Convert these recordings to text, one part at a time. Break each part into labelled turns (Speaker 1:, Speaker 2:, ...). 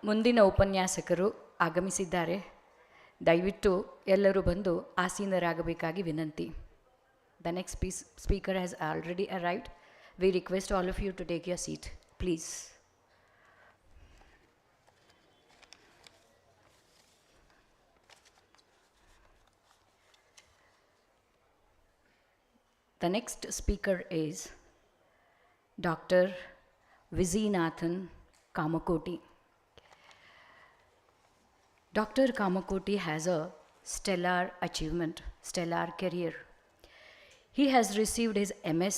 Speaker 1: ಮುಂದಿನ ಉಪನ್ಯಾಸಕರು ಆಗಮಿಸಿದ್ದಾರೆ. ದಯವಿಟ್ಟು ಎಲ್ಲರೂ ಬಂದು ಆಸೀನರಾಗಬೇಕಾಗಿ ವಿನಂತಿ. The next speaker has already arrived. We request all of you to take your seat, please. The next speaker is Dr. Vizinathan Kamakoti. Dr. Kamakoti has a stellar achievement, stellar career. He has received his MS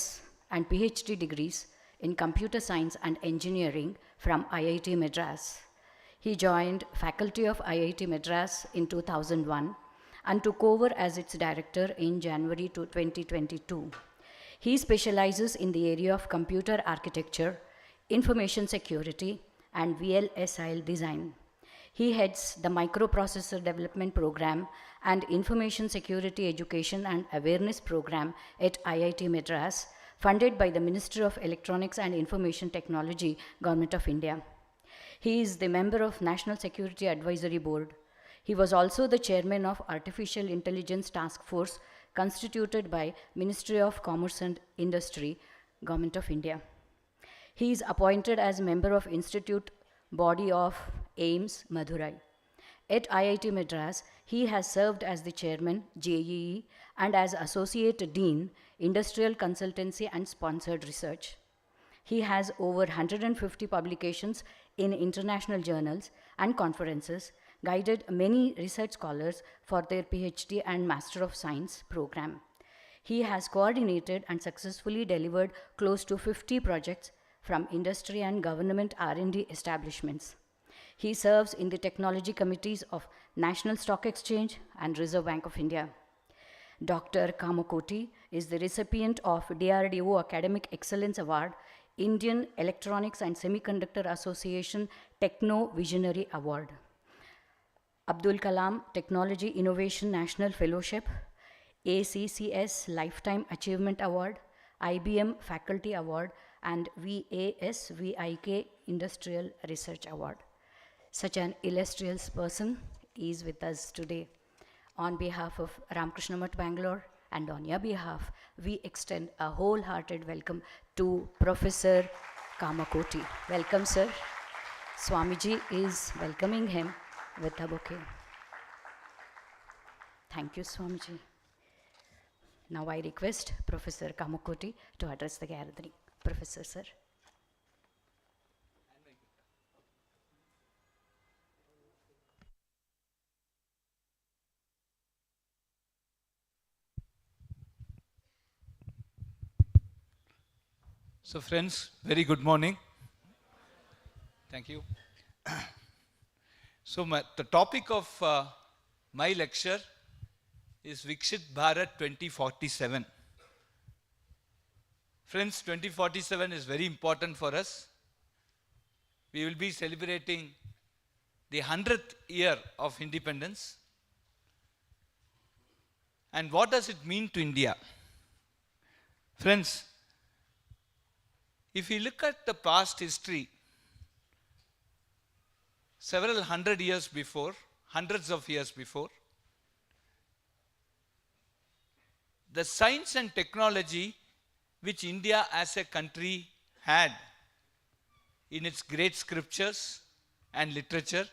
Speaker 1: and PhD degrees in computer science and engineering from IIT Madras. He joined faculty of IIT Madras in 2001 and took over as its director in January 2022. He specializes in the area of computer architecture, information security, and VLSI design. He heads the Microprocessor Development Program and Information Security Education and Awareness Program at IIT Madras, funded by the Ministry of Electronics and Information Technology, Government of India. He is the member of National Security Advisory Board. He was also the chairman of Artificial Intelligence Task Force, constituted by Ministry of Commerce and Industry, Government of India. He is appointed as member of Institute Body of AIMS, Madurai. At IIT Madras, he has served as the chairman, JEE, and as associate dean, industrial consultancy and sponsored research. He has over 150 publications in international journals and conferences, guided many research scholars for their PhD and Master of Science program. He has coordinated and successfully delivered close to 50 projects from industry and government R&D establishments. He serves in the technology committees of National Stock Exchange and Reserve Bank of India. Dr. Kamakoti is the recipient of DRDO Academic Excellence Award, Indian Electronics and Semiconductor Association Techno Visionary Award, Abdul Kalam Technology Innovation National Fellowship, ACCS Lifetime Achievement Award, IBM Faculty Award, and VASVIK Industrial Research Award. Such an illustrious person is with us today. On behalf of Ramakrishna Math Bangalore and on your behalf, we extend a wholehearted welcome to Professor Kamakoti. Welcome, sir. Swamiji is welcoming him with a bouquet. Thank you, Swamiji. Now I request Professor Kamakoti to address the gathering. Professor, sir.
Speaker 2: So friends, very good morning. Thank you. So the topic of my lecture is Viksit Bharat 2047. Friends, 2047 is very important for us. We will be celebrating the 100th year of independence. And what does it mean to India? Friends, if you look at the past history, several hundred years before, hundreds of years before, the science and technology which India as a country had in its great scriptures and literature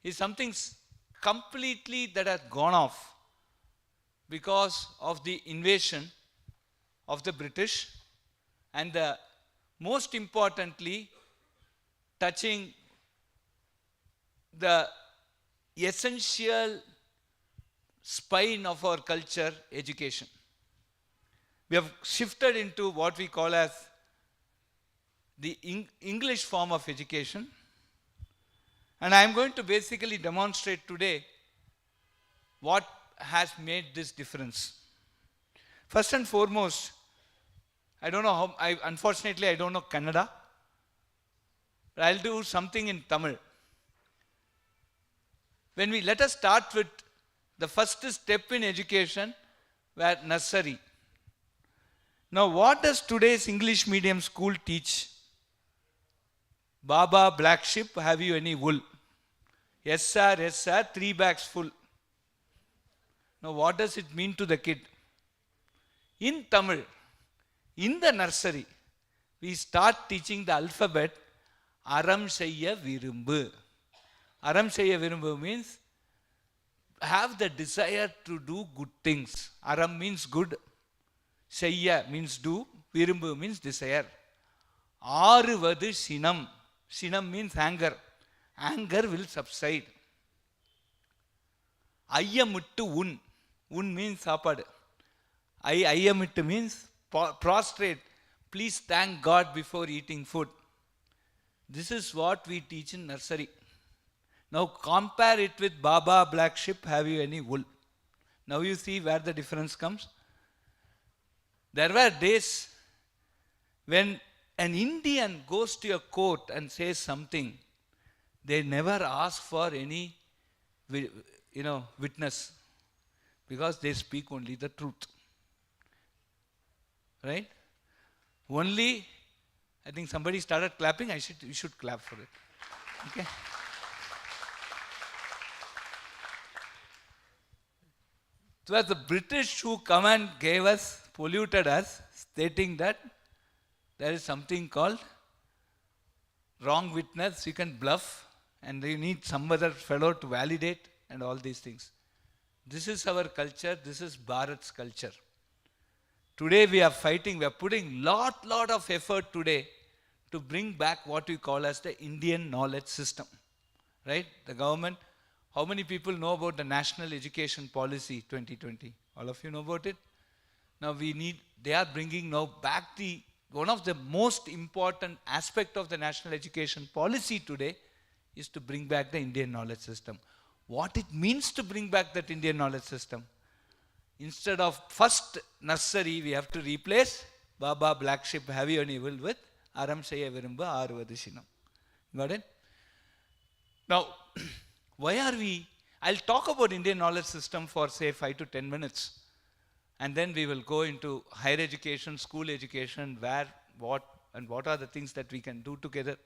Speaker 2: is something completely that has gone off because of the invasion of the British, and most importantly, touching the essential spine of our culture, education. We have shifted into what we call as the English form of education. And I am going to basically demonstrate today what has made this difference. First and foremost, I don't know how, unfortunately I don't know Kannada, but I'll do something in Tamil. Let us start with the first step in education, where nursery. Now, what does today's English medium school teach? Baba, black sheep, have you any wool? Yes, sir, yes, sir, 3 bags full. Now, what does it mean to the kid? In Tamil, in the nursery, we start teaching the alphabet, Aram Seyya Virumbu. Aram Seyya Virumbu means have the desire to do good things. Aram means good. Seyya means do. Virumbu means desire. Aruvadu Sinam. Sinam means anger. Anger will subside. Ayyamuttu un. Un means sapad. Ayyamuttu means prostrate. Please thank God before eating food. This is what we teach in nursery. Now compare it with Baba, black sheep, have you any wool? Now you see where the difference comes. There were days when an Indian goes to a court and says something, they never ask for any witness, because they speak only the truth. Right? Only, I think somebody started clapping, you should clap for it. Okay? It was the British who come and gave us, polluted us, stating that there is something called wrong witness, you can bluff, and you need some other fellow to validate, and all these things. This is our culture, this is Bharat's culture. Today we are fighting, we are putting lot of effort today to bring back what we call as the Indian knowledge system. Right? The government, how many people know about the National Education Policy 2020? All of you know about it? Now they are bringing now back one of the most important aspect of the National Education Policy today is to bring back the Indian knowledge system. What it means to bring back that Indian knowledge system? Instead of first nursery, we have to replace Baba, black sheep, have you any wool with Aram Seyya Virumbu Aruvadu Sinam. Got it? Now, I'll talk about Indian knowledge system for say 5 to 10 minutes. And then we will go into higher education, school education, what are the things that we can do together.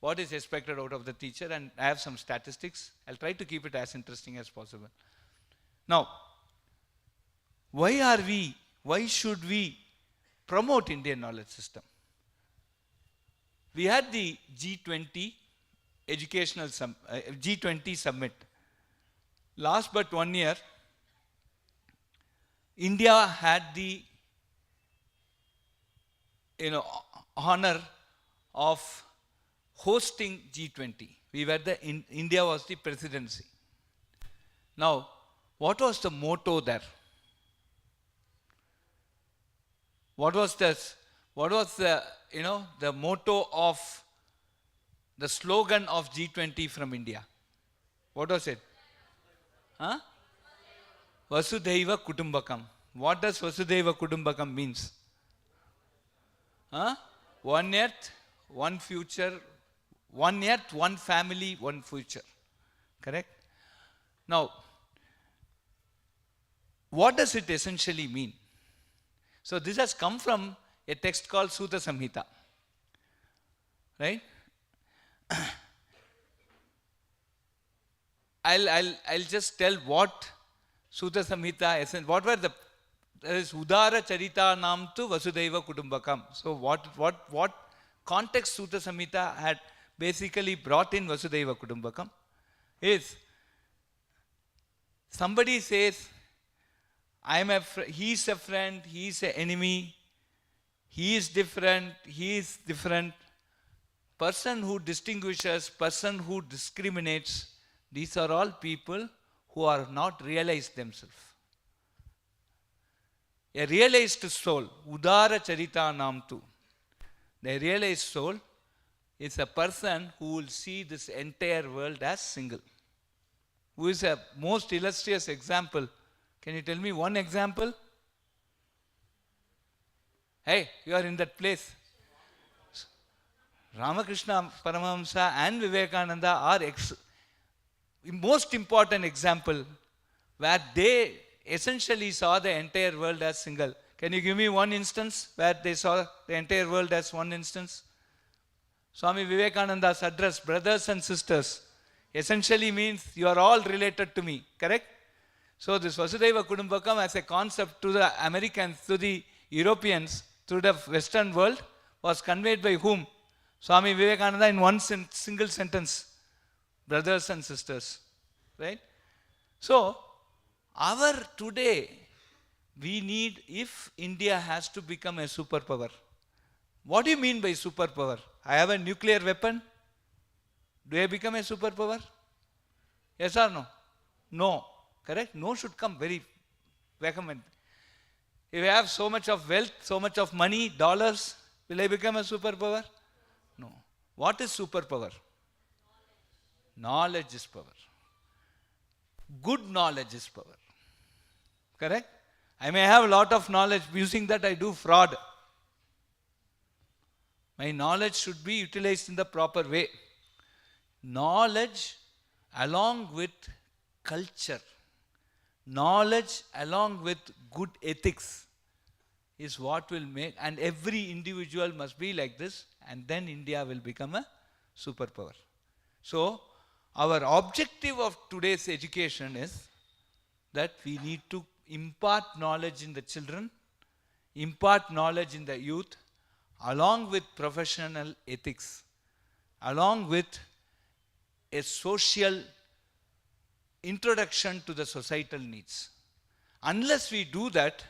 Speaker 2: What is expected out of the teacher, and I have some statistics. I'll try to keep it as interesting as possible. Now, why should we promote Indian knowledge system? We had the G20 G20 summit. Last but 1 year, India had the honor of hosting G20. India was the presidency. Now, what was the motto there? What was the motto of the slogan of G20 from India? What was it? Huh? Vasudhaiva Kutumbakam. What does Vasudhaiva Kutumbakam means? Huh? One earth, one future. One earth, one family, one future. Correct? Now, what does it essentially mean? So this has come from a text called Sutta Samhita. Right? I'll just tell what Sutta Samhita, there is Udara Charita Namtu Vasudhaiva Kutumbakam. So what context Sutta Samhita had basically brought in Vasudhaiva Kutumbakam is, somebody says, he's a friend, he's an enemy, he is different, person who distinguishes, person who discriminates, these are all people who are not realized themselves. A realized soul, Udara Charita Namtu, the realized soul is a person who will see this entire world as single. Who is a most illustrious example? Can you tell me one example? Hey, you are in that place. Ramakrishna Paramahamsa and Vivekananda are most important example where they essentially saw the entire world as single. Can you give me one instance where they saw the entire world as one instance? Swami Vivekananda's address, brothers and sisters, essentially means you are all related to me, correct? So this Vasudhaiva Kudumbakam as a concept to the Americans, to the Europeans, to the Western world was conveyed by whom? Swami Vivekananda in one single sentence, brothers and sisters, right? So, our today, we need, if India has to become a superpower, what do you mean by superpower? I have a nuclear weapon. Do I become a superpower? Yes or no? No. Correct? No should come very vehement. If I have so much of wealth, so much of money, dollars, will I become a superpower? No. What is superpower? Knowledge is power. Good knowledge is power. Correct? I may have a lot of knowledge. Using that, I do fraud. My knowledge should be utilized in the proper way. Knowledge along with culture, knowledge along with good ethics is what will make, and every individual must be like this, and then India will become a superpower. So, our objective of today's education is that we need to impart knowledge in the children, impart knowledge in the youth, along with professional ethics, along with a social introduction to the societal needs. Unless we do that,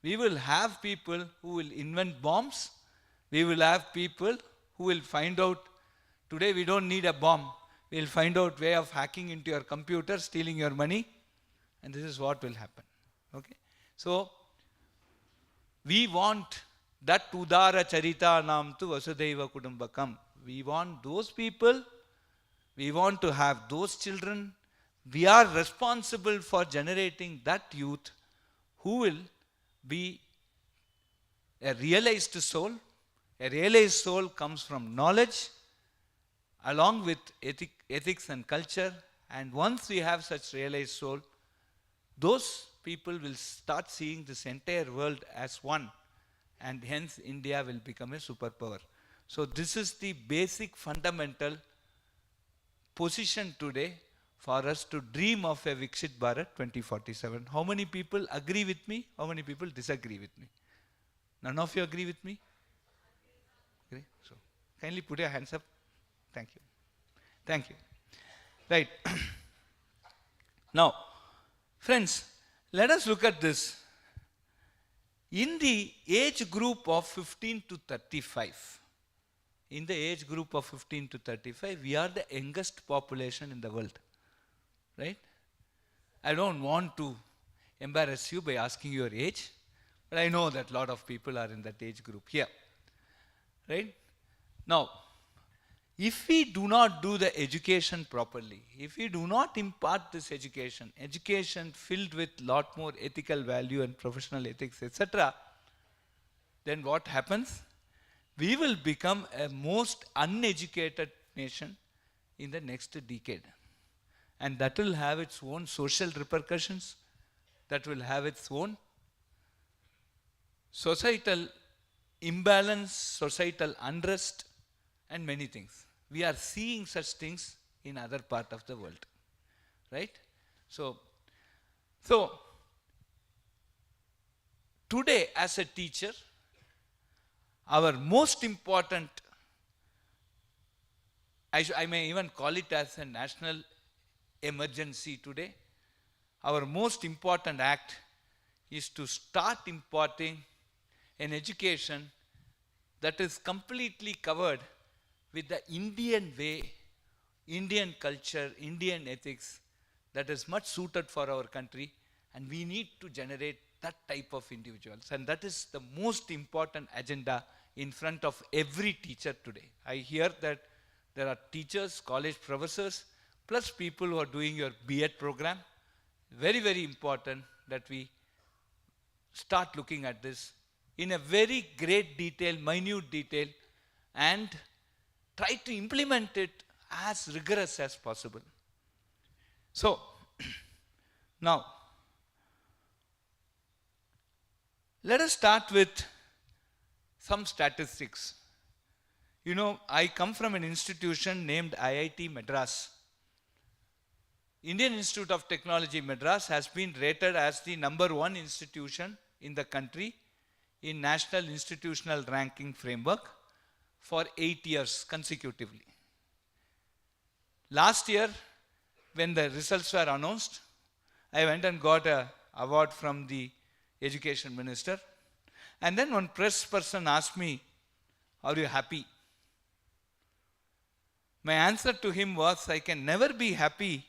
Speaker 2: we will have people who will invent bombs, we will have people who will find out, today we don't need a bomb, we will find out way of hacking into your computer, stealing your money, and this is what will happen. Okay? So, we want that Udara Charita Nam tu Vasudhaiva Kudumbakam. We want those people, we want to have those children. We are responsible for generating that youth who will be a realized soul. A realized soul comes from knowledge along with ethics and culture. And once we have such realized soul, those people will start seeing this entire world as one. And hence India will become a superpower. So this is the basic fundamental position today for us to dream of a Viksit Bharat 2047. How many people agree with me? How many people disagree with me? None of you agree with me? Agree? So, kindly put your hands up. Thank you. Thank you. Right. Now, friends, let us look at this. In the age group of 15 to 35, in the age group of 15 to 35, we are the youngest population in the world. Right? I don't want to embarrass you by asking your age, but I know that a lot of people are in that age group here. Right? Now, if we do not do the education properly, if we do not impart this education filled with lot more ethical value and professional ethics, etc., then what happens? We will become a most uneducated nation in the next decade. And that will have its own social repercussions, that will have its own societal imbalance, societal unrest, and many things. We are seeing such things in other part of the world. Right? So today as a teacher, our most important, I may even call it as a national emergency today, our most important act is to start imparting an education that is completely covered with the Indian way, Indian culture, Indian ethics that is much suited for our country, and we need to generate that type of individuals. And that is the most important agenda in front of every teacher today. I hear that there are teachers, college professors, plus people who are doing your B.Ed program. Very, very important that we start looking at this in a very great detail, minute detail, and try to implement it as rigorous as possible. So, now, let us start with some statistics. You know, I come from an institution named IIT Madras. Indian Institute of Technology Madras has been rated as the #1 institution in the country in National Institutional Ranking Framework for 8 years consecutively. Last year, when the results were announced, I went and got an award from the education minister. And then one press person asked me, "Are you happy?" My answer to him was, I can never be happy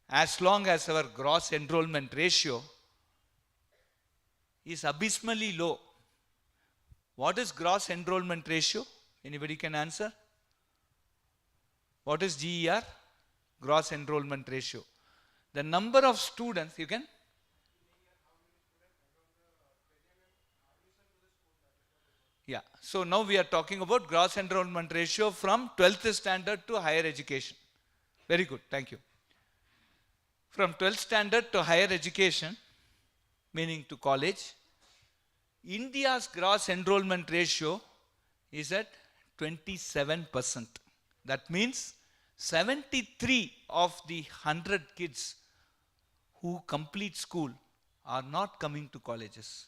Speaker 2: as long as our gross enrollment ratio is abysmally low. What is gross enrollment ratio? Anybody can answer? What is GER? Gross enrollment ratio. The number of students, you can? Yeah. So now we are talking about gross enrollment ratio from 12th standard to higher education. Very good. Thank you. From 12th standard to higher education, meaning to college, India's gross enrollment ratio is at 27%. That means 73 of the 100 kids who complete school are not coming to colleges.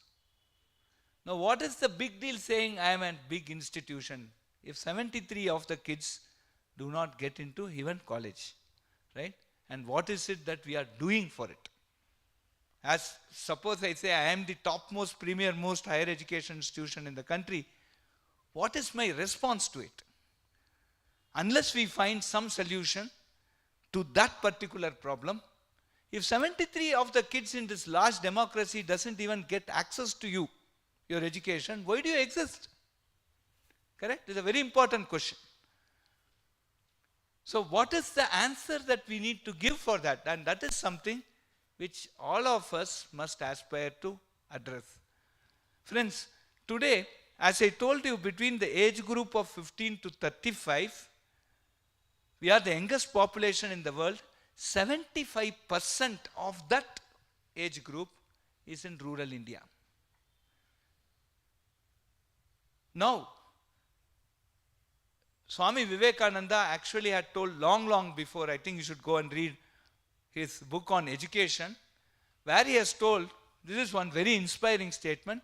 Speaker 2: Now, what is the big deal saying I am a big institution if 73 of the kids do not get into even college, right? And what is it that we are doing for it? As suppose I say I am the topmost, premier, most higher education institution in the country, what is my response to it? Unless we find some solution to that particular problem, if 73 of the kids in this large democracy doesn't even get access to you, your education, why do you exist? Correct? It's a very important question. So what is the answer that we need to give for that? And that is something which all of us must aspire to address. Friends, today, as I told you, between the age group of 15 to 35, we are the youngest population in the world. 75% of that age group is in rural India. Now, Swami Vivekananda actually had told long before, I think you should go and read his book on education, where he has told, this is one very inspiring statement,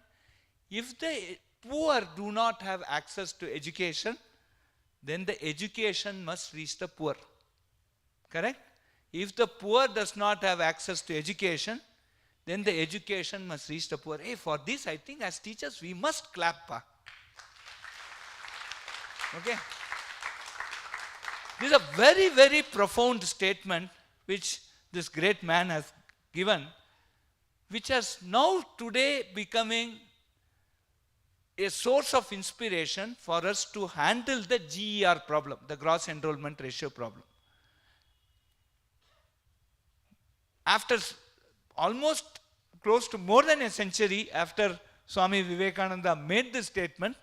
Speaker 2: if the poor do not have access to education, then the education must reach the poor. Correct? If the poor does not have access to education, then the education must reach the poor. Hey, for this, I think as teachers, we must clap. Okay? This is a very, very profound statement which this great man has given, which has now today becoming a source of inspiration for us to handle the GER problem, the gross enrollment ratio problem. After almost close to more than a century after Swami Vivekananda made this statement,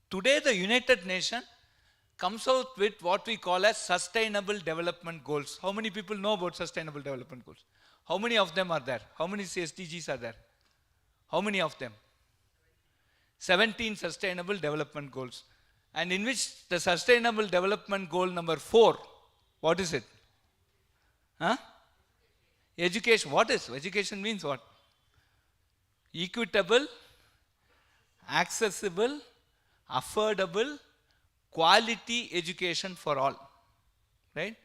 Speaker 2: today the United Nations comes out with what we call as Sustainable Development Goals. How many people know about Sustainable Development Goals? How many of them are there? How many SDGs are there? How many of them? 17 Sustainable Development Goals. And in which the Sustainable Development Goal number 4, what is it? Huh? Education. What is? Education means what? Equitable, accessible, affordable, quality education for all. Right?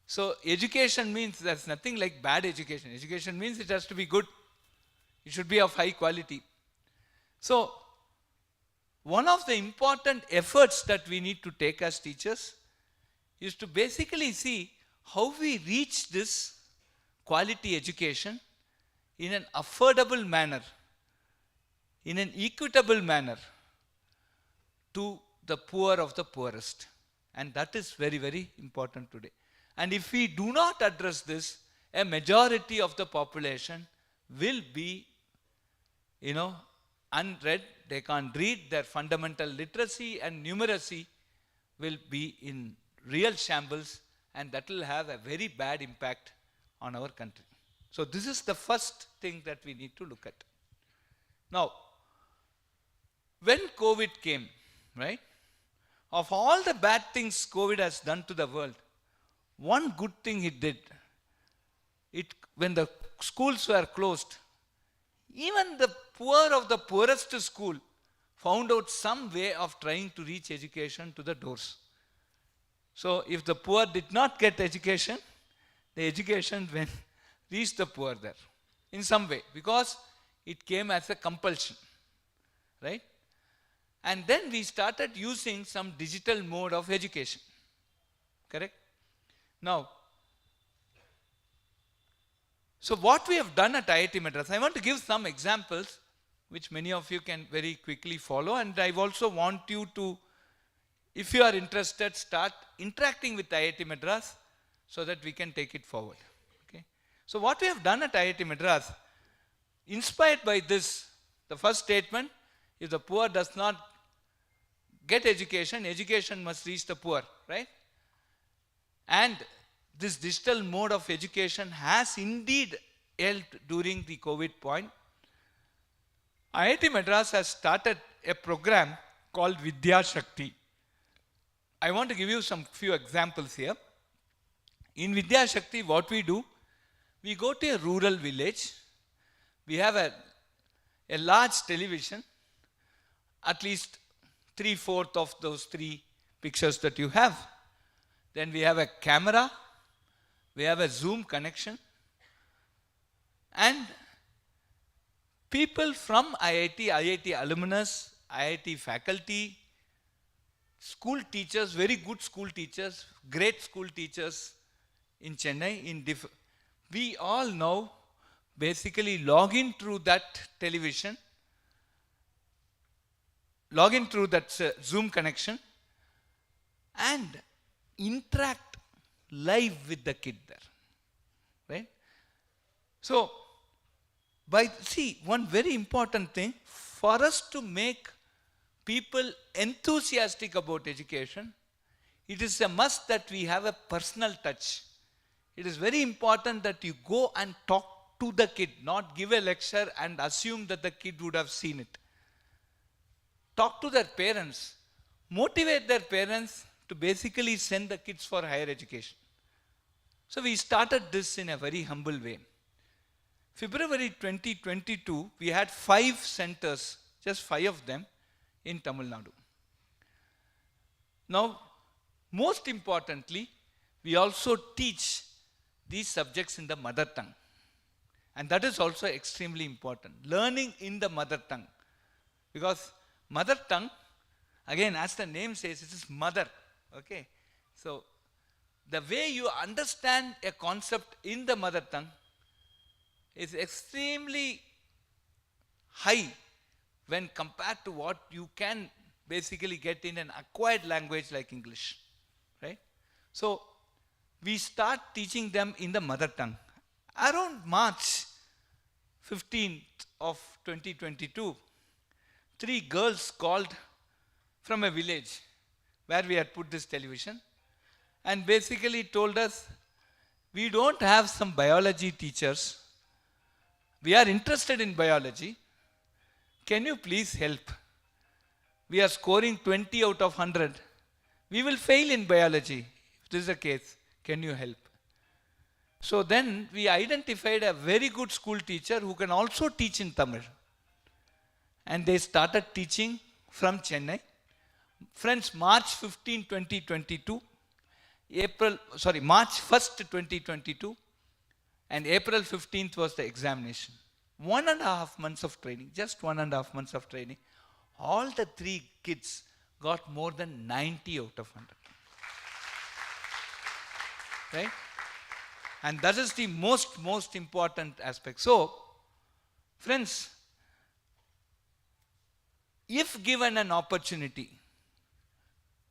Speaker 2: So education means there's nothing like bad education. Education means it has to be good. It should be of high quality. So one of the important efforts that we need to take as teachers is to basically see how we reach this quality education in an affordable manner, in an equitable manner to the poor of the poorest. And that is very, very important today. And if we do not address this, a majority of the population will be, unread. They can't read. Their fundamental literacy and numeracy will be in real shambles, and that will have a very bad impact on our country. So this is the first thing that we need to look at. Now, when COVID came, right? of all the bad things COVID has done to the world, one good thing it did. When the schools were closed, even the poor of the poorest school found out some way of trying to reach education to the doors. So if the poor did not get education, the education reached the poor there in some way, because it came as a compulsion, right? And then we started using some digital mode of education, correct? Now, so what we have done at IIT Madras, I want to give some examples which many of you can very quickly follow, and I also want you to, if you are interested, start interacting with IIT Madras so that we can take it forward. Okay? So what we have done at IIT Madras, inspired by this, the first statement, if the poor does not get education, education must reach the poor, right? And this digital mode of education has indeed helped during the COVID point. IIT Madras has started a program called Vidya Shakti. I want to give you some few examples here. In Vidya Shakti, what we do, we go to a rural village. We have a large television, at least 3/4 of those 3 pictures that you have. Then we have a camera, we have a Zoom connection, and people from IIT, IIT alumnus, IIT faculty, school teachers, very good school teachers, great school teachers in Chennai, we all now basically log in through that television, log in through that Zoom connection, and interact live with the kid there, right? So, one very important thing, for us to make people enthusiastic about education, it is a must that we have a personal touch. It is very important that you go and talk to the kid, not give a lecture and assume that the kid would have seen it. Talk to their parents, motivate their parents to basically send the kids for higher education. So we started this in a very humble way. February 2022, we had 5 centers, just 5 of them, in Tamil Nadu. Now, most importantly, we also teach these subjects in the mother tongue. And that is also extremely important. Learning in the mother tongue. Because mother tongue, again, as the name says, it is mother. Okay? So, the way you understand a concept in the mother tongue is extremely high when compared to what you can basically get in an acquired language like English, right? So, we start teaching them in the mother tongue. Around March 15th of 2022, 3 girls called from a village where we had put this television and basically told us, we don't have some biology teachers. We are interested in biology. Can you please help? We are scoring 20 out of 100. We will fail in biology. If this is the case, can you help? So then we identified a very good school teacher who can also teach in Tamil. And they started teaching from Chennai. Friends, March 15, 2022, March 1st, 2022, and April 15th was the examination. 1.5 months of training, just 1.5 months of training. All the 3 kids got more than 90 out of 100. Right? And that is the most important aspect. So, friends, if given an opportunity,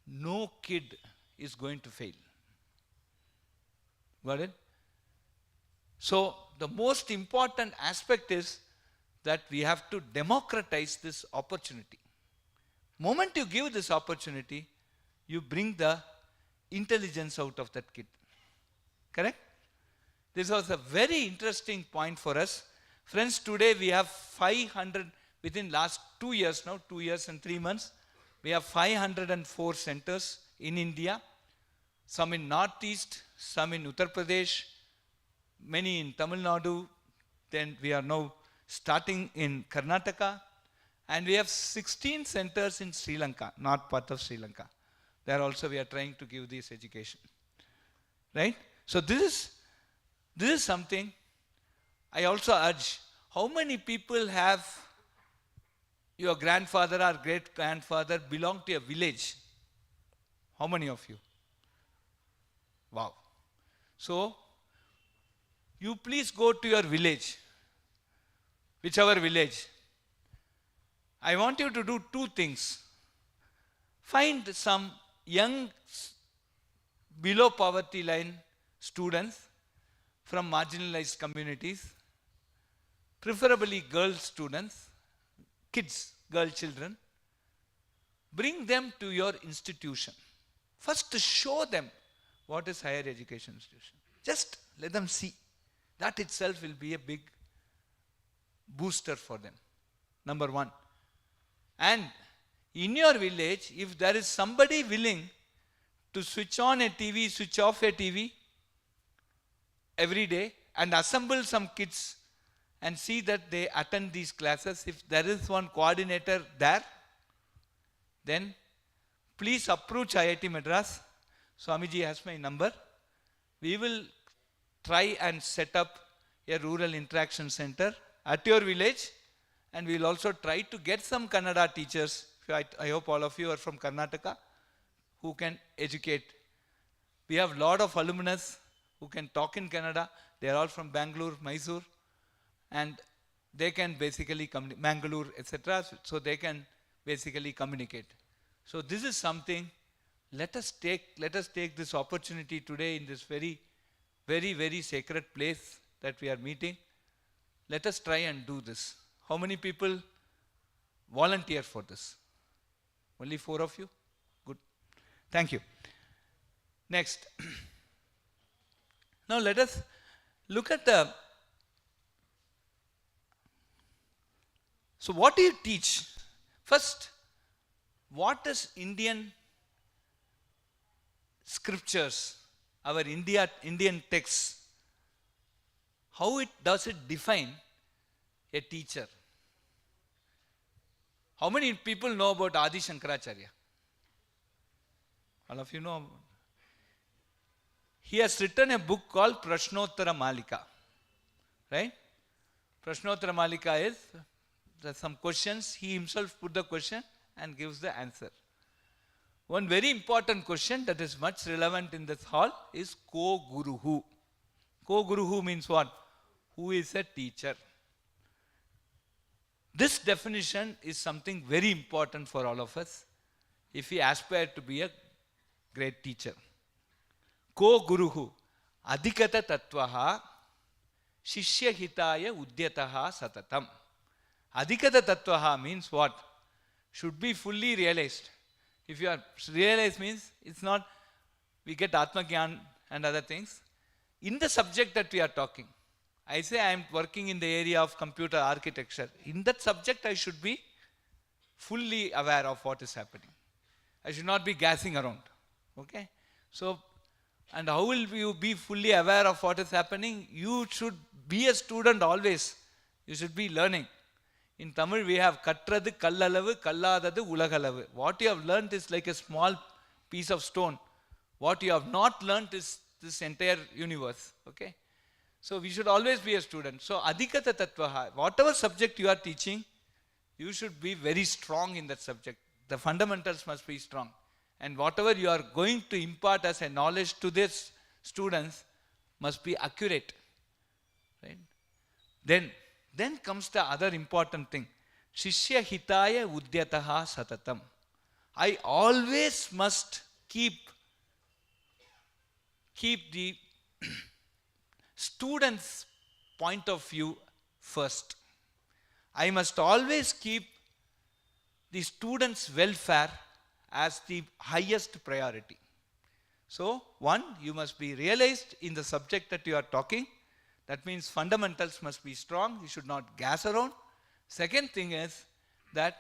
Speaker 2: no kid is going to fail. Got it? So, the most important aspect is that we have to democratize this opportunity. Moment you give this opportunity, you bring the intelligence out of that kid. Correct? This was a very interesting point for us. Friends, today we have 500, within last 2 years now, 2 years and 3 months, We have 504 centers in India, some in Northeast, some in Uttar Pradesh, many in Tamil Nadu. Then we are now starting in Karnataka. And we have 16 centers in Sri Lanka, not part of Sri Lanka. There also we are trying to give this education. Right? So this is something I also urge. How many people have your grandfather or great grandfather belong to a village? How many of you? Wow. So, you please go to your village, whichever village. I want you to do two things. Find some young below poverty line students from marginalized communities, preferably girl students, kids, girl children. Bring them to your institution. First, to show them what is higher education institution. Just let them see. That itself will be a big booster for them. Number one. And in your village, if there is somebody willing to switch on a TV, switch off a TV every day and assemble some kids and see that they attend these classes, if there is one coordinator there, then please approach IIT Madras. Swamiji has my number. We will try and set up a rural interaction center at your village, and we will also try to get some Kannada teachers. I hope all of you are from Karnataka, who can educate. We have a lot of alumnus who can talk in Kannada. They are all from Bangalore, Mysore, and they can basically Mangalore, etc. So they can basically communicate. So this is something. Let us take this opportunity today in this very, very, very sacred place that we are meeting. Let us try and do this. How many people volunteer for this? Only 4 of you? Good. Thank you. Next. Now let us look at the. So what do you teach? First, what is Indian scriptures, our Indian texts, how does it define a teacher? How many people know about Adi Shankaracharya? All of you know. He has written a book called Prashnottara Malika. Right? Prashnottara Malika is, there are some questions, he himself put the question and gives the answer. One very important question that is much relevant in this hall is Ko Guruhu. Ko Guruhu means what? Who is a teacher? This definition is something very important for all of us if we aspire to be a great teacher. Ko Guruhu Adhikata Tattvaha Shishya Hitaya Udyataha Satatam. Adhikata Tattvaha means what? Should be fully realized. If you are realized means it's not we get Atma Gyan and other things. In the subject that we are talking, I say I am working in the area of computer architecture. In that subject I should be fully aware of what is happening. I should not be gassing around. Okay? So, and how will you be fully aware of what is happening? You should be a student always. You should be learning. In Tamil we have Kattrathu Kallalavu, Kalladadu Ulagalavu. What you have learnt is like a small piece of stone. What you have not learnt is this entire universe. Okay? So we should always be a student. So Adhikata Tattvaha, whatever subject you are teaching, you should be very strong in that subject. The fundamentals must be strong. And whatever you are going to impart as a knowledge to these students must be accurate. Right? Then comes the other important thing. Shishya Hitaya Udyataha Satatam. I always must keep the student's point of view first. I must always keep the student's welfare as the highest priority. So, one, you must be realized in the subject that you are talking. That means fundamentals must be strong. You should not gas around. Second thing is that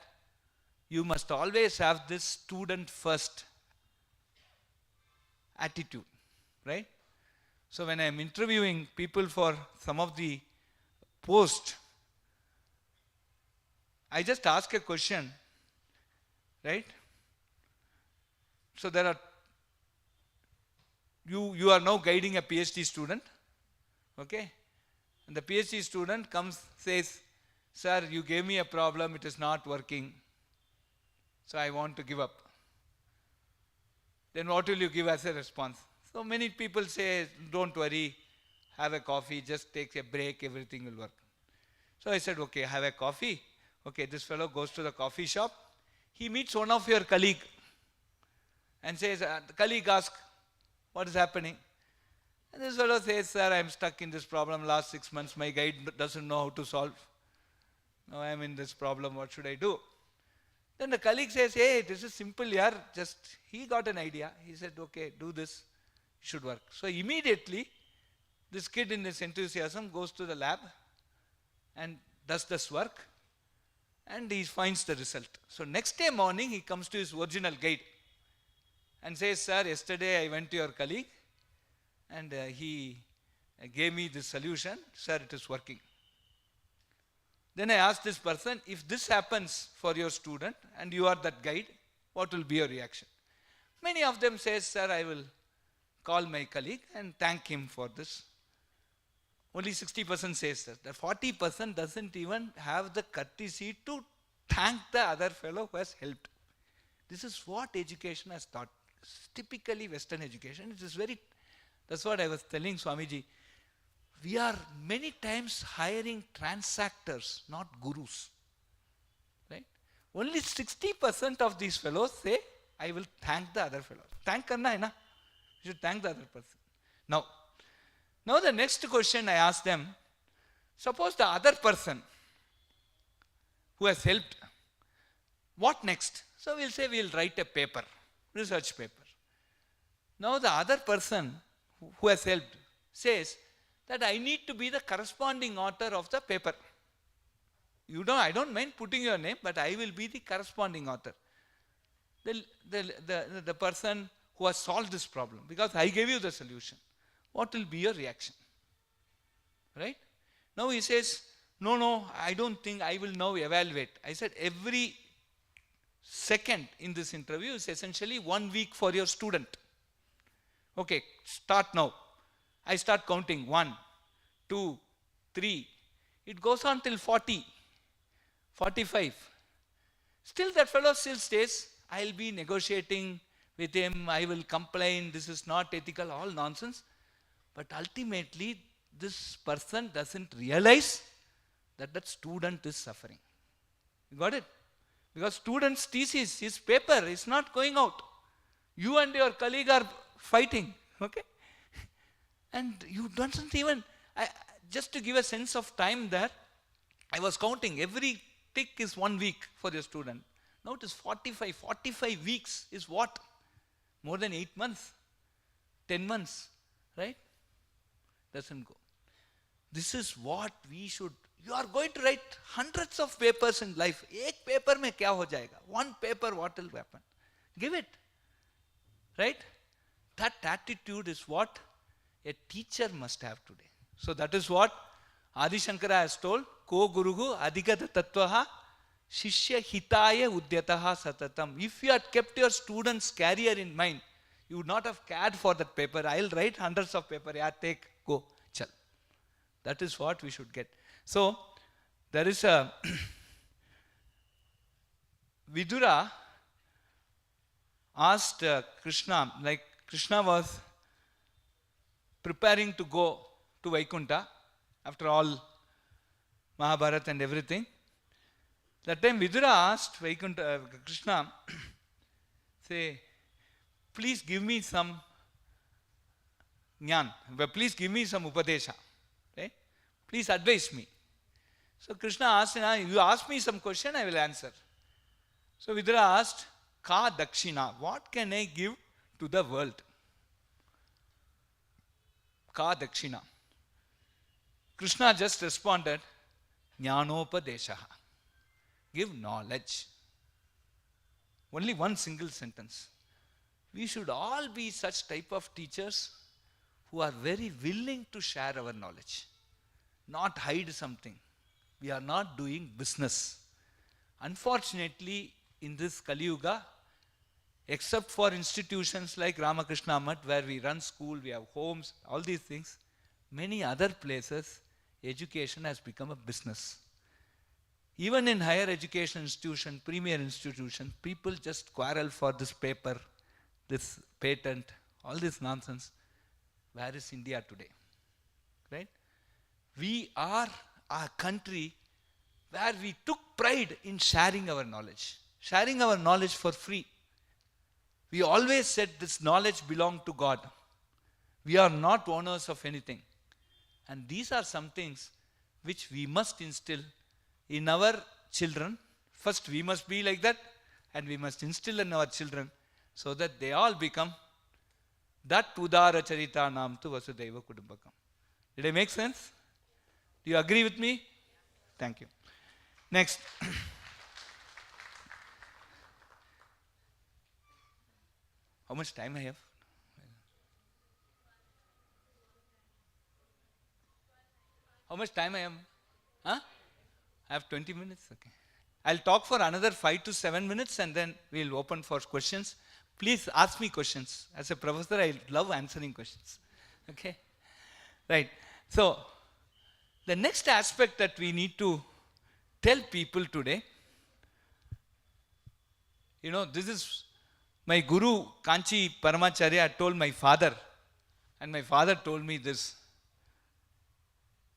Speaker 2: you must always have this student first attitude, right? So when I am interviewing people for some of the posts, I just ask a question, right? So there are, you are now guiding a PhD student, okay? And the PhD student comes, says, sir, you gave me a problem, it is not working, so I want to give up. Then what will you give as a response? So many people say, don't worry, have a coffee, just take a break, everything will work. So I said, okay, have a coffee. Okay, this fellow goes to the coffee shop. He meets one of your colleague and says, the colleague asks, what is happening? And this fellow says, sir, I am stuck in this problem last 6 months. My guide doesn't know how to solve. Now I am in this problem, what should I do? Then the colleague says, hey, this is simple, yaar. Just, he got an idea. He said, okay, do this. It should work. So immediately, this kid in his enthusiasm goes to the lab and does this work. And he finds the result. So next day morning, he comes to his original guide and says, sir, yesterday I went to your colleague and he gave me this solution. Sir, it is working. Then I asked this person, if this happens for your student and you are that guide, what will be your reaction? Many of them say, sir, I will call my colleague and thank him for this. Only 60% says that. The 40% doesn't even have the courtesy to thank the other fellow who has helped. This is what education has taught. It's typically Western education. It is very, that's what I was telling Swamiji. We are many times hiring transactors, not gurus. Right? Only 60% of these fellows say, I will thank the other fellow. Thank karna hai na? You should thank the other person. Now the next question I ask them, suppose the other person who has helped, what next? So we'll say we'll write a paper, research paper. Now the other person who has helped says that I need to be the corresponding author of the paper. I don't mind putting your name, but I will be the corresponding author. The person who has solved this problem, because I gave you the solution. What will be your reaction? Right? Now he says, no, I don't think I will now evaluate. I said every second in this interview is essentially 1 week for your student. Okay, start now. I start counting 1, 2, 3. It goes on till 40, 45. Still that fellow still stays, I'll be negotiating with him, I will complain, this is not ethical, all nonsense. But ultimately, this person doesn't realize that that student is suffering. You got it? Because student's thesis, his paper is not going out. You and your colleague are fighting. Okay? And you don't even, just to give a sense of time there, I was counting, every tick is 1 week for your student. Now it is 45. 45 weeks is what? More than 8 months, 10 months, right? Doesn't go. This is what we should, you are going to write hundreds of papers in life. Ek paper mein kya ho jayega? One paper, what will happen? Give it. Right? That attitude is what a teacher must have today. So that is what Adi Shankara has told, Ko Guruhu Adhigata Tattvaha Shishya Hitaya Udyataha Satatam. If you had kept your student's career in mind, you would not have cared for that paper. I'll write hundreds of paper. Yeah, take, go, chal. That is what we should get. So, there is a Vidura asked Krishna, like Krishna was preparing to go to Vaikunta after all Mahabharata and everything. That time Vidura asked Krishna, say, please give me some jnana, please give me some upadesha. Right? Please advise me. So Krishna asked, you ask me some question, I will answer. So Vidura asked, Ka dakshina, what can I give to the world? Ka dakshina. Krishna just responded, Jnanopadesha. Give knowledge. Only one single sentence. We should all be such type of teachers who are very willing to share our knowledge, not hide something. We are not doing business. Unfortunately, in this Kali Yuga, except for institutions like Ramakrishna Math, where we run school, we have homes, all these things, many other places, education has become a business. Even in higher education institution, premier institution, people just quarrel for this paper, this patent, all this nonsense. Where is India today? Right? We are a country where we took pride in sharing our knowledge for free. We always said this knowledge belonged to God. We are not owners of anything. And these are some things which we must instill in our children. First, we must be like that, and we must instill in our children so that they all become that Udara Charita Nam tu Vasudhaiva Kudumbakam. Did I make sense? Do you agree with me? Thank you. Next. How much time I have? How much time I am? Huh? I have 20 minutes? Okay. I'll talk for another 5 to 7 minutes and then we'll open for questions. Please ask me questions. As a professor, I love answering questions. Okay? Right. So, the next aspect that we need to tell people today, this is my Guru Kanchi Paramacharya told my father, and my father told me this.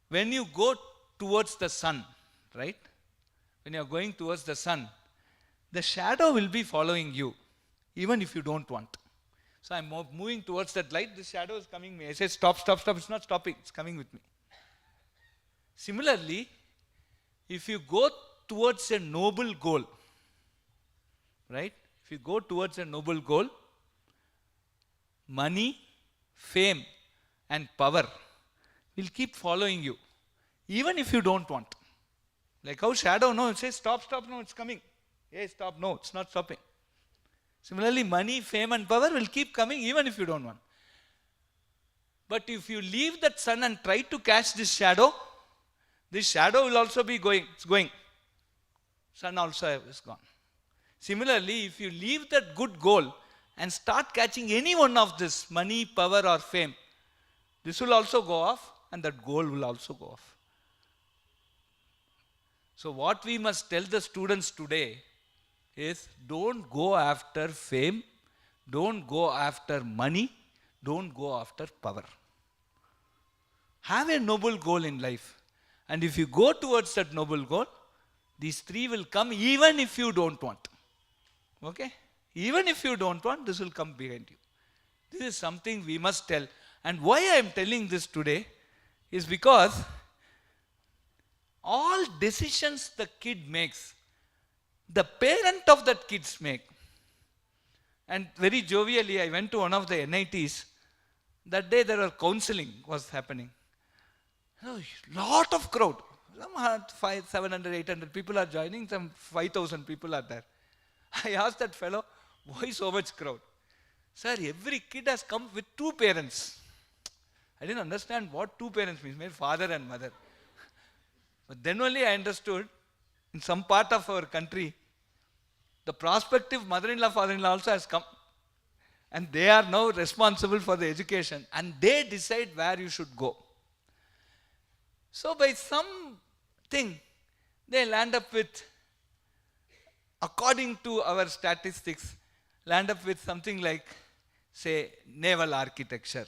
Speaker 2: When you go towards the sun, right? When you are going towards the sun, the shadow will be following you, even if you don't want. So I'm moving towards that light, the shadow is coming me. I say, stop, stop, stop. It's not stopping, it's coming with me. Similarly, if you go towards a noble goal, right? If you go towards a noble goal, money, fame, and power will keep following you, even if you don't want. Like how shadow, no, it says stop, stop, no, it's coming. Hey, stop, no, it's not stopping. Similarly, money, fame, and power will keep coming even if you don't want. But if you leave that sun and try to catch this shadow will also be going. It's going. Sun also is gone. Similarly, if you leave that good goal and start catching any one of this, money, power, or fame, this will also go off and that goal will also go off. So what we must tell the students today is, don't go after fame, don't go after money, don't go after power. Have a noble goal in life. And if you go towards that noble goal, these three will come even if you don't want. Okay? Even if you don't want, this will come behind you. This is something we must tell. And why I am telling this today is because all decisions the kid makes, the parent of that kids make. And very jovially, I went to one of the NITs. That day there was counseling was happening. Lot of crowd. Some 700, 800 people are joining, some 5,000 people are there. I asked that fellow, why so much crowd? Sir, every kid has come with two parents. I didn't understand what two parents means, maybe father and mother. But then only I understood, in some part of our country, the prospective mother-in-law, father-in-law also has come. And they are now responsible for the education. And they decide where you should go. So by something, they land up with, according to our statistics, land up with something like, say, naval architecture.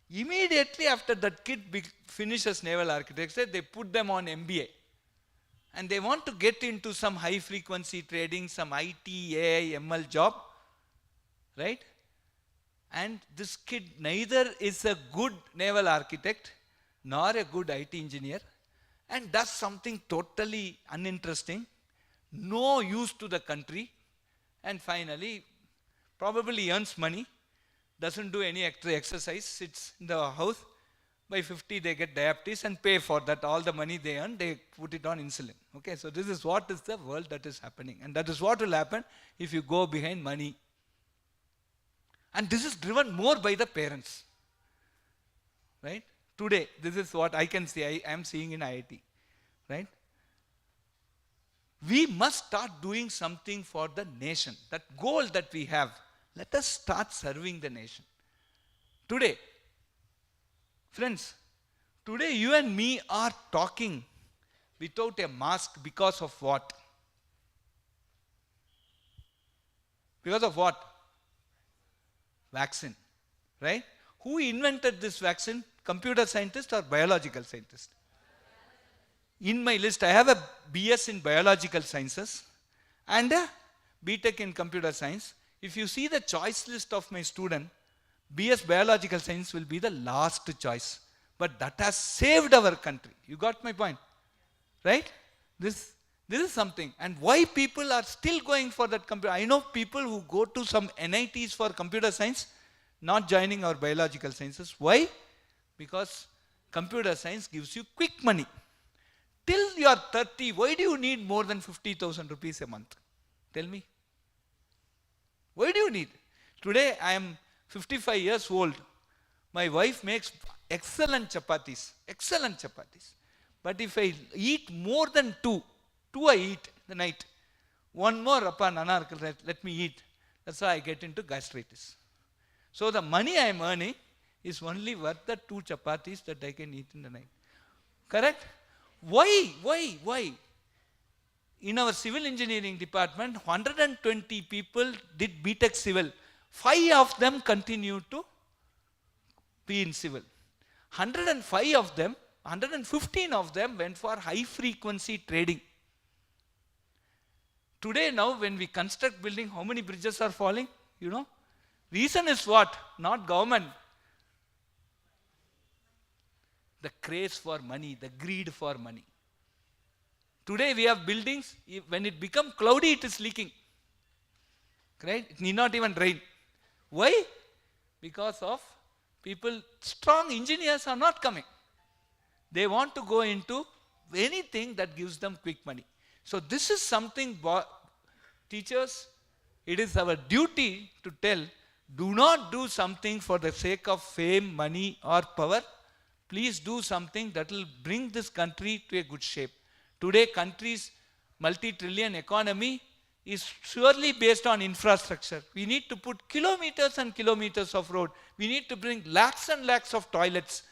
Speaker 2: Immediately after that kid finishes naval architecture, they put them on MBA. And they want to get into some high frequency trading, some IT, AI, ML job. Right? And this kid neither is a good naval architect, nor a good IT engineer, and does something totally uninteresting, no use to the country, and finally, probably earns money, doesn't do any extra exercise, sits in the house, by 50 they get diabetes and pay for that. All the money they earn, they put it on insulin. Okay, so this is what is the world that is happening. And that is what will happen if you go behind money. And this is driven more by the parents. Right? Today, this is what I can see, I am seeing in IIT. Right? We must start doing something for the nation. That goal that we have, let us start serving the nation. Today, friends, today you and me are talking without a mask because of what? Because of what? Vaccine. Right? Who invented this vaccine? Computer scientist or biological scientist? In my list, I have a BS in biological sciences and a BTech in computer science. If you see the choice list of my student, BS biological science will be the last choice. But that has saved our country. You got my point? Right? This is something. And why people are still going for that computer? I know people who go to some NITs for computer science, not joining our biological sciences. Why? Because computer science gives you quick money. Till you are 30, why do you need more than 50,000 rupees a month? Tell me. Why do you need? Today I am 55 years old. My wife makes excellent chapatis. Excellent chapatis. But if I eat more than two I eat the night. One more, let me eat. That's how I get into gastritis. So the money I am earning is only worth the 2 chapatis that I can eat in the night. Correct? Why? In our civil engineering department, 120 people did BTech civil. 5 of them continue to be in civil. 105 of them, 115 of them went for high frequency trading. Today now when we construct building, how many bridges are falling? You know? Reason is what? Not government. The craze for money, the greed for money. Today we have buildings, when it becomes cloudy, it is leaking. Right? It need not even rain. Why? Because of people, strong engineers are not coming. They want to go into anything that gives them quick money. So this is something, teachers, it is our duty to tell, do not do something for the sake of fame, money or power. Please do something that will bring this country to a good shape. Today, country's multi-trillion economy is surely based on infrastructure. We need to put kilometers and kilometers of road. We need to bring lakhs and lakhs of toilets,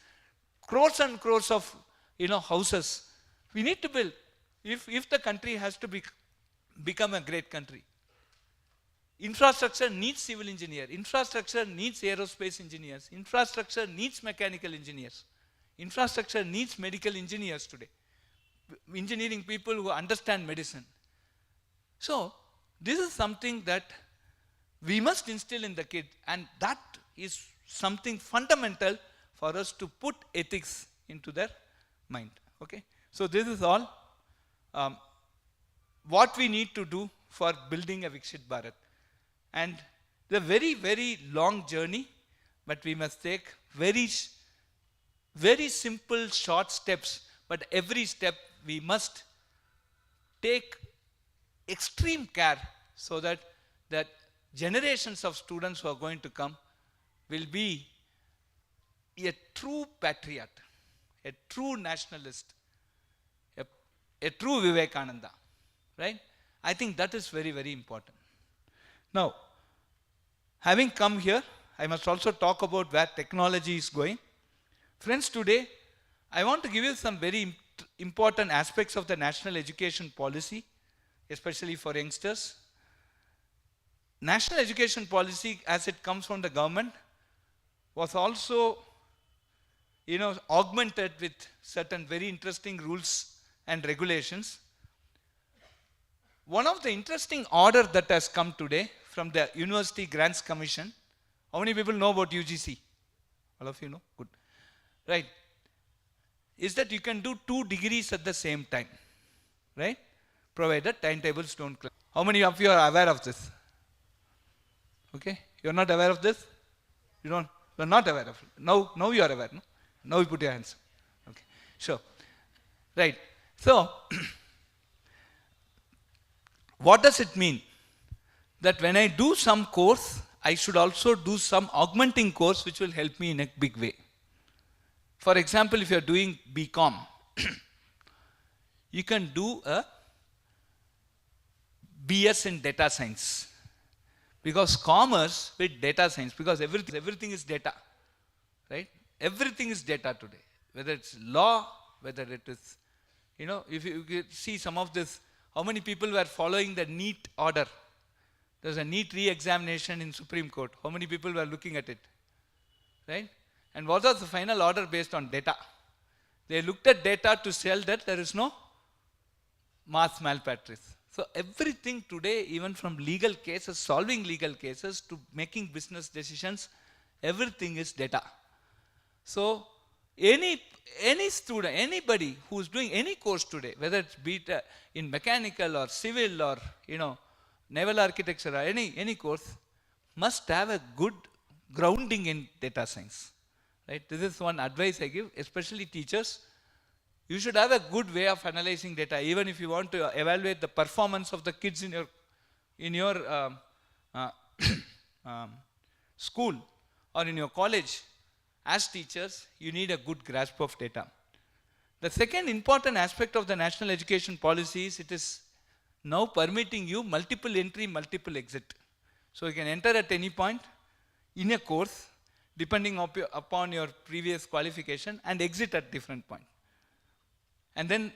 Speaker 2: crores and crores of houses. We need to build. If the country has to become a great country. Infrastructure needs civil engineer. Infrastructure needs aerospace engineers. Infrastructure needs mechanical engineers. Infrastructure needs medical engineers today. Engineering people who understand medicine. So, this is something that we must instill in the kid, and that is something fundamental for us to put ethics into their mind. Okay? So, this is all what we need to do for building a Viksit Bharat. And the very, very long journey, but we must take very simple, short steps. But every step we must take extreme care so that generations of students who are going to come will be a true patriot, a true nationalist, a true Vivekananda. Right? I think that is very, very important. Now, having come here, I must also talk about where technology is going. Friends, today, I want to give you some very important aspects of the national education policy, especially for youngsters. National education policy, as it comes from the government, was also, augmented with certain very interesting rules and regulations. One of the interesting order that has come today from the University Grants Commission. How many people know about UGC? All of you know? Good. Right. Is that you can do 2 degrees at the same time. Right? Provided timetables don't clash. How many of you are aware of this? Okay? You're not aware of this? You're not aware of it. Now you are aware, no? Now you put your hands. Okay, sure. Right. So, what does it mean? That when I do some course, I should also do some augmenting course which will help me in a big way. For example, if you are doing BCom, you can do a BS in data science. Because commerce with data science, because everything is data, right? Everything is data today. Whether it's law, whether it is, if you see some of this, how many people were following the NEET order? There's a NEET re-examination in Supreme Court. How many people were looking at it? Right? And what was the final order based on data? They looked at data to tell that there is no mass malpractice. So everything today, even from legal cases, solving legal cases to making business decisions, everything is data. So any student, anybody who's doing any course today, whether it's in mechanical or civil or naval architecture or any course, must have a good grounding in data science. Right? This is one advice I give, especially teachers. You should have a good way of analyzing data, even if you want to evaluate the performance of the kids in your school or in your college. As teachers, you need a good grasp of data. The second important aspect of the national education policy is it is now permitting you multiple entry, multiple exit. So you can enter at any point in a course, depending upon your previous qualification, and exit at different point. And then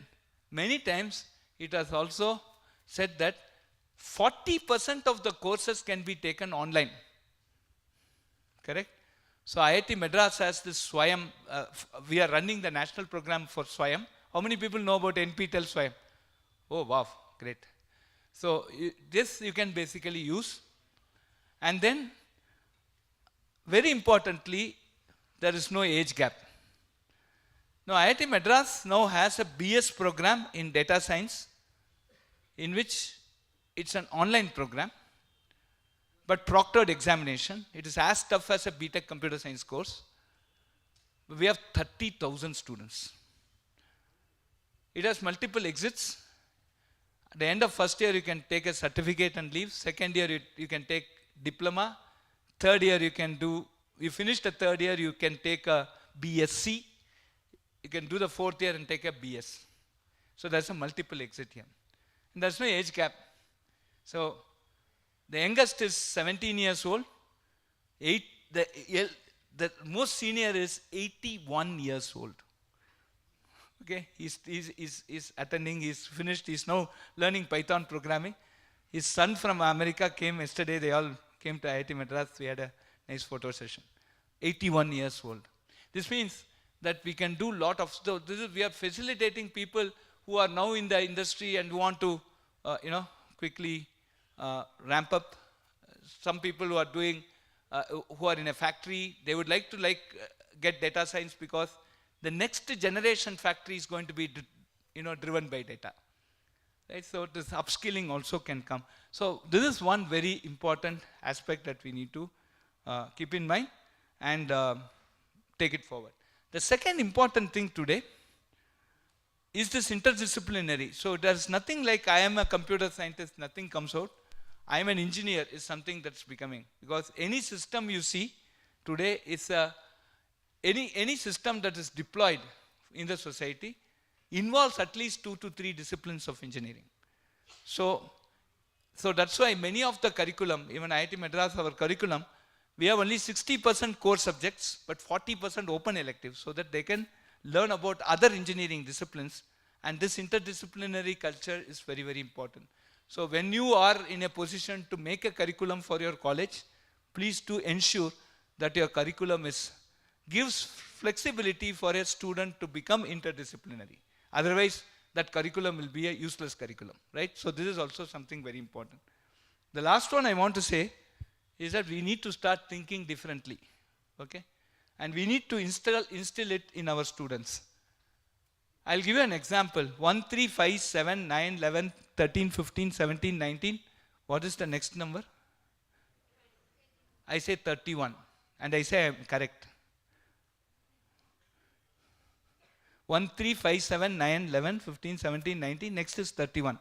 Speaker 2: many times it has also said that 40% of the courses can be taken online. Correct? So IIT Madras has this Swayam. We are running the national program for Swayam. How many people know about NPTEL Swayam? Oh, wow, great. So this you can basically use. And then, very importantly, there is no age gap. Now, IIT Madras now has a BS program in data science, in which it's an online program, but proctored examination. It is as tough as a BTech computer science course. We have 30,000 students. It has multiple exits. At the end of first year, you can take a certificate and leave. Second year, you can take diploma. Third year, you finish the third year, you can take a BSc. You can do the fourth year and take a BS. So there's a multiple exit here. And there's no age gap. So the youngest is 17 years old. The most senior is 81 years old. Okay, he's attending, he's finished, he's now learning Python programming. His son from America came yesterday, they all came to IIT Madras, we had a nice photo session. 81 years old. This means that we can do a lot of stuff. We are facilitating people who are now in the industry and want to, quickly ramp up. Some people who are doing, who are in a factory, they would like to get data science because the next generation factory is going to be, driven by data. Right? So this upskilling also can come. So this is one very important aspect that we need to keep in mind and take it forward. The second important thing today is this interdisciplinary. So there's nothing like I am a computer scientist, nothing comes out. I am an engineer is something that's becoming. Because any system you see today is any system that is deployed in the society involves at least 2 to 3 disciplines of engineering. So that's why many of the curriculum, even IIT Madras, our curriculum, we have only 60% core subjects, but 40% open electives, so that they can learn about other engineering disciplines. And this interdisciplinary culture is very, very important. So when you are in a position to make a curriculum for your college, please do ensure that your curriculum gives flexibility for a student to become interdisciplinary. Otherwise, that curriculum will be a useless curriculum, right? So this is also something very important. The last one I want to say is that we need to start thinking differently, okay? And we need to instill it in our students. I'll give you an example. 1, 3, 5, 7, 9, 11, 13, 15, 17, 19. What is the next number? I say 31. And I say I'm correct. 1, 3, 5, 7, 9, 11, 15, 17, 19. Next is 31.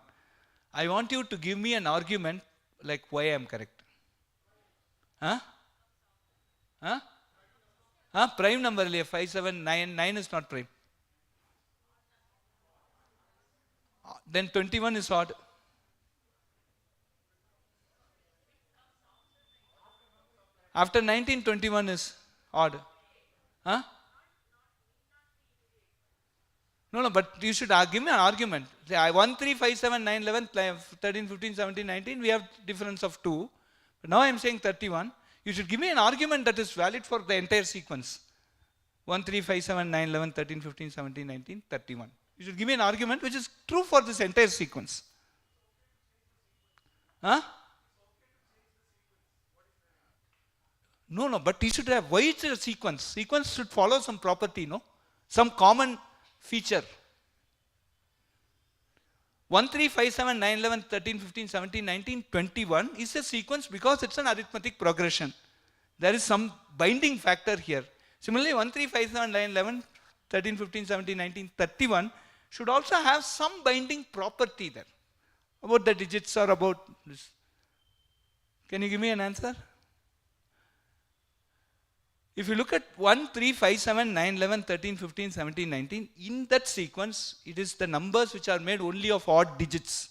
Speaker 2: I want you to give me an argument like why I am correct. Huh? Huh? Huh? Prime number 5, 7, 9. 9 is not prime. Then 21 is odd. After 19, 21 is odd. Huh? No, but you should give me an argument. Say, 1, 3, 5, 7, 9, 11, 13, 15, 17, 19, we have difference of 2. But now I am saying 31. You should give me an argument that is valid for the entire sequence. 1, 3, 5, 7, 9, 11, 13, 15, 17, 19, 31. You should give me an argument which is true for this entire sequence. Huh? No, but you should have, why it's a sequence? Sequence should follow some property, no? Some common feature. 1, 3, 5, 7, 9, 11, 13, 15, 17, 19, 21 is a sequence because it's an arithmetic progression. There is some binding factor here. Similarly, 1, 3, 5, 7, 9, 11, 13, 15, 17, 19, 31 should also have some binding property there. About the digits or about this. Can you give me an answer? If you look at 1, 3, 5, 7, 9, 11, 13, 15, 17, 19, in that sequence, it is the numbers which are made only of odd digits.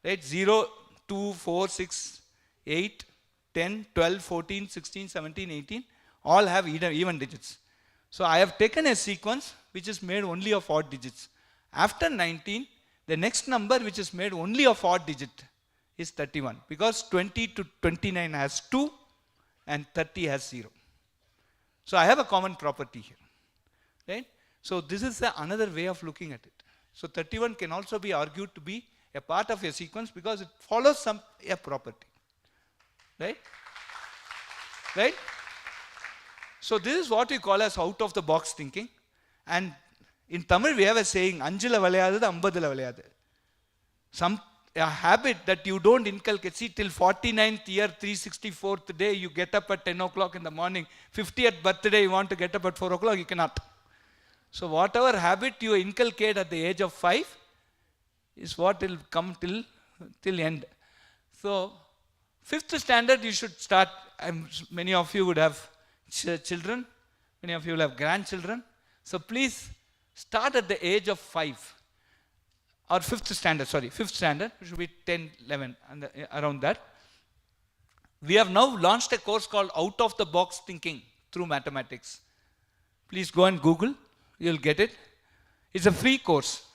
Speaker 2: Right? 0, 2, 4, 6, 8, 10, 12, 14, 16, 17, 18, all have even digits. So I have taken a sequence which is made only of odd digits. After 19, the next number which is made only of odd digit is 31 because 20 to 29 has 2 and 30 has 0. So I have a common property here, right? So this is another way of looking at it. So 31 can also be argued to be a part of a sequence because it follows a property, right? Right? So this is what we call as out of the box thinking. And in Tamil we have a saying, Anjila valayadhu, Ambadula valayadhu. A habit that you don't inculcate. See, till 49th year, 364th day, you get up at 10 o'clock in the morning. 50th birthday, you want to get up at 4 o'clock, you cannot. So whatever habit you inculcate at the age of 5 is what will come till end. So 5th standard, you should start. Many of you would have children. Many of you will have grandchildren. So please start at the age of 5. Or 5th standard, it should be 10, 11, and around that. We have now launched a course called Out of the Box Thinking through Mathematics. Please go and Google, you'll get it. It's a free course.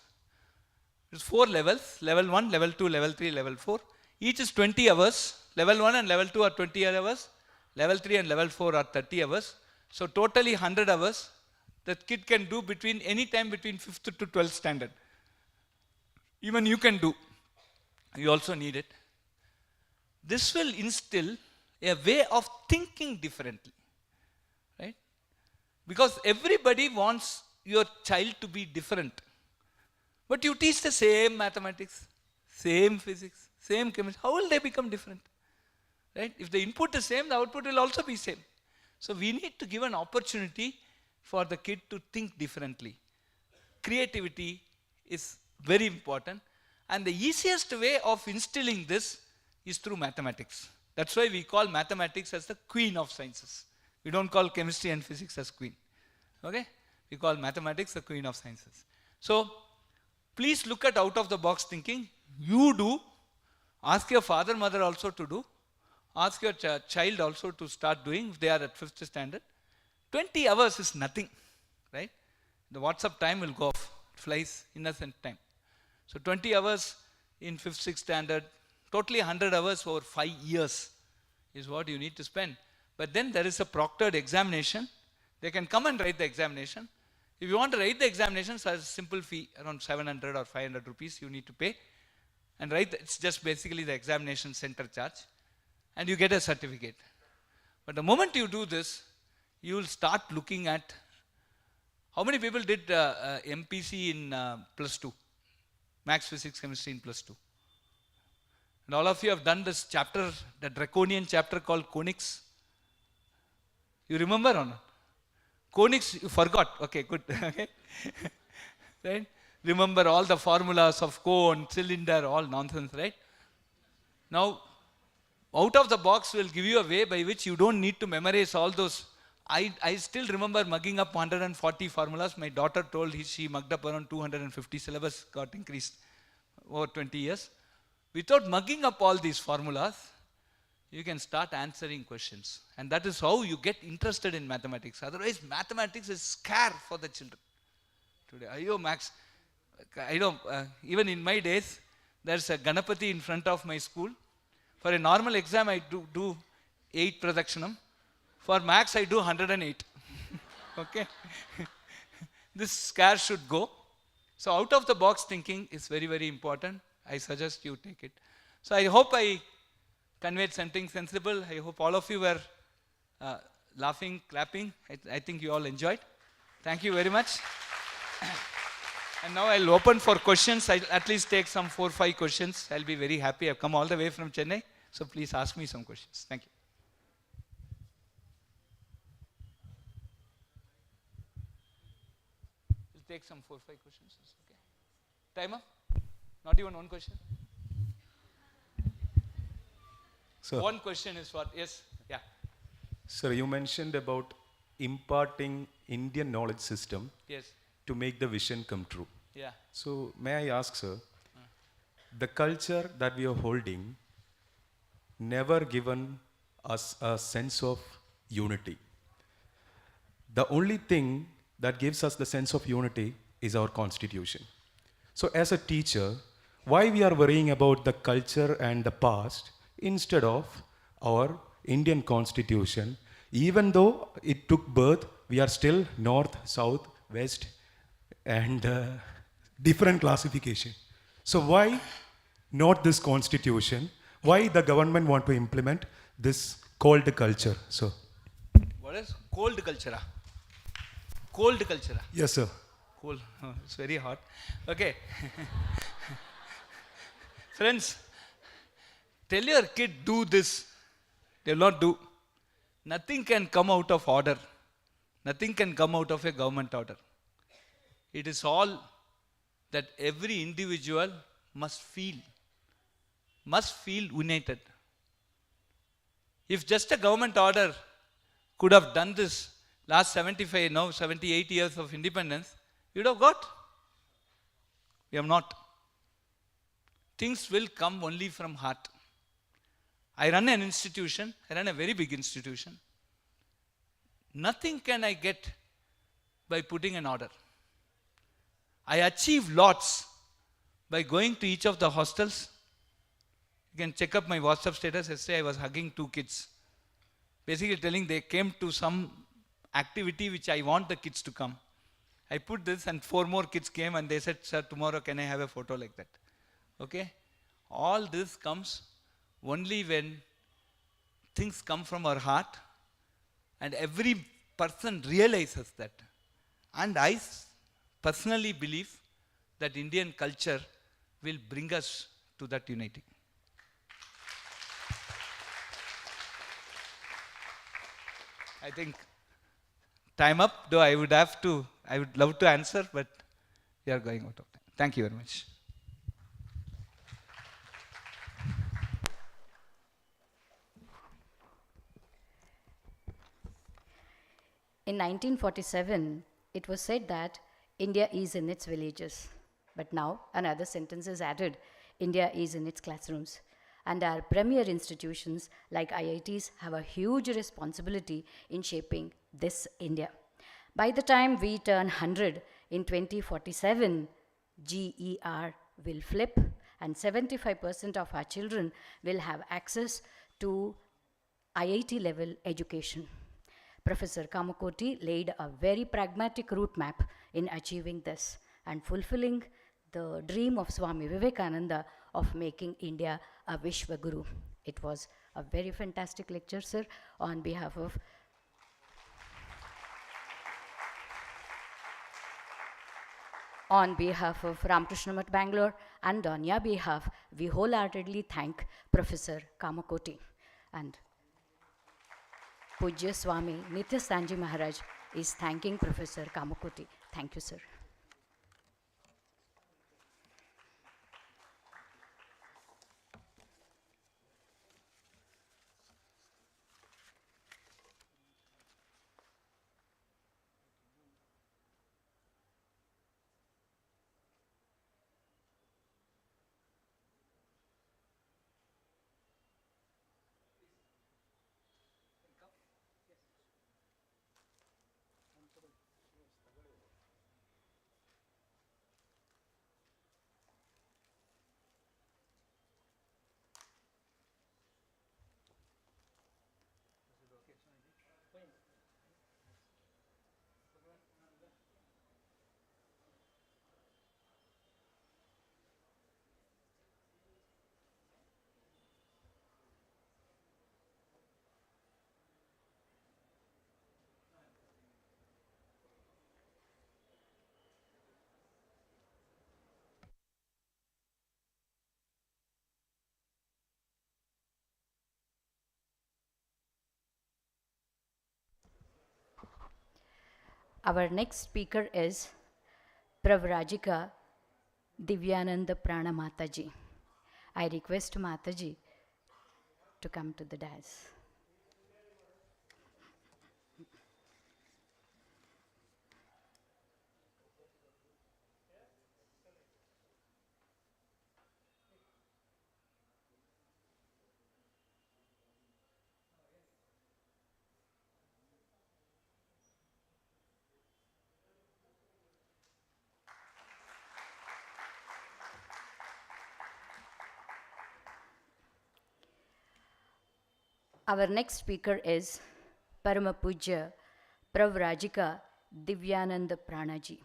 Speaker 2: It's 4 levels, level 1, level 2, level 3, level 4. Each is 20 hours. Level 1 and level 2 are 20 hours. Level 3 and level 4 are 30 hours. So totally 100 hours that kid can do any time between 5th to 12th standard. Even you can do. You also need it. This will instill a way of thinking differently. Right? Because everybody wants your child to be different. But you teach the same mathematics, same physics, same chemistry. How will they become different? Right? If the input is same, the output will also be same. So we need to give an opportunity for the kid to think differently. Creativity is very important, and the easiest way of instilling this is through mathematics. That's why we call mathematics as the queen of sciences. We don't call chemistry and physics as queen. Okay? We call mathematics the queen of sciences. So please look at out of the box thinking. You do. Ask your father, mother also to do. Ask your child also to start doing if they are at 5th standard. 20 hours is nothing, right? The WhatsApp time will go off. It flies innocent time. So 20 hours in 5th, 6th standard, totally 100 hours over 5 years is what you need to spend. But then there is a proctored examination. They can come and write the examination. If you want to write the examination, it's a simple fee, around 700 or 500 rupees you need to pay. And it's just basically the examination center charge. And you get a certificate. But the moment you do this, you will start looking at how many people did MPC in plus 2? Maths, Physics, Chemistry in plus 2. And all of you have done this chapter, the draconian chapter called conics. You remember or not? Conics, you forgot. Okay, good. Okay. Right? Remember all the formulas of cone, cylinder, all nonsense, right? Now, out of the box will give you a way by which you don't need to memorize all those. I still remember mugging up 140 formulas. My daughter told she mugged up around 250. Syllabus got increased over 20 years. Without mugging up all these formulas, you can start answering questions. And that is how you get interested in mathematics. Otherwise, mathematics is scare for the children. Today, Ayo Max, I know, even in my days, there's a Ganapati in front of my school. For a normal exam, I do 8 Pradakshinam. For max, I do 108. Okay? This scare should go. So out of the box thinking is very, very important. I suggest you take it. So I hope I conveyed something sensible. I hope all of you were laughing, clapping. I think you all enjoyed. Thank you very much. And now I'll open for questions. I'll at least take some 4 or 5 questions. I'll be very happy. I've come all the way from Chennai. So please ask me some questions. Thank you. We'll take some 4 or 5 questions. Okay. Timer? Not even one question?
Speaker 3: Sir,
Speaker 2: One question is what? Yes? Yeah.
Speaker 3: sir, you mentioned about imparting Indian knowledge system
Speaker 2: Yes.
Speaker 3: to make the vision come true.
Speaker 2: Yeah.
Speaker 3: So, may I ask, sir, the culture that we are holding never given us a sense of unity. The only thing that gives us the sense of unity is our constitution. So, as a teacher, why we are worrying about the culture and the past instead of our Indian constitution? Even though it took birth, we are still north, south, west, and different classification. So why not this constitution? Why the government want to implement this cold culture? So
Speaker 2: What is cold culture? Cold culture.
Speaker 3: yes, sir.
Speaker 2: Cool. Oh, it's very hot. Okay. Friends, tell your kid do this. They will not do. Nothing can come out of order. Nothing can come out of a government order. It is all that every individual must feel united. If just a government order could have done this last 75, now 78 years of independence, you would have got. We have not. Things will come only from heart. I run an institution, I run a very big institution. Nothing can I get by putting an order. I achieve lots by going to each of the hostels. You can check up my WhatsApp status. Yesterday I was hugging 2 kids. Basically telling they came to some activity which I want the kids to come. I put this and 4 more kids came and they said, sir, tomorrow can I have a photo like that? Okay? All this comes only when things come from our heart and every person realizes that. And I personally believe that Indian culture will bring us to that unity. I think time up, though I would love to answer, but we are going out of time. Thank you very much.
Speaker 1: In 1947, it was said that India is in its villages. But now another sentence is added, India is in its classrooms. And our premier institutions like IITs have a huge responsibility in shaping this India. By the time we turn 100 in 2047, GER will flip and 75% of our children will have access to IIT level education. Professor Kamakoti laid a very pragmatic route map in achieving this and fulfilling the dream of Swami Vivekananda of making India a Vishwaguru. It was a very fantastic lecture, sir. On behalf of Ramakrishna Math Bangalore and on your behalf, we wholeheartedly thank Professor Kamakoti. And Pujya Swami Nitya Sanji Maharaj is thanking Professor Kamakoti. Thank you, sir. Our next speaker is Pravrajika Divyananda Prana Mataji. I request Mataji to come to the dais. Our next speaker is Parama Pujya Pravrajika Divyananda Pranaji.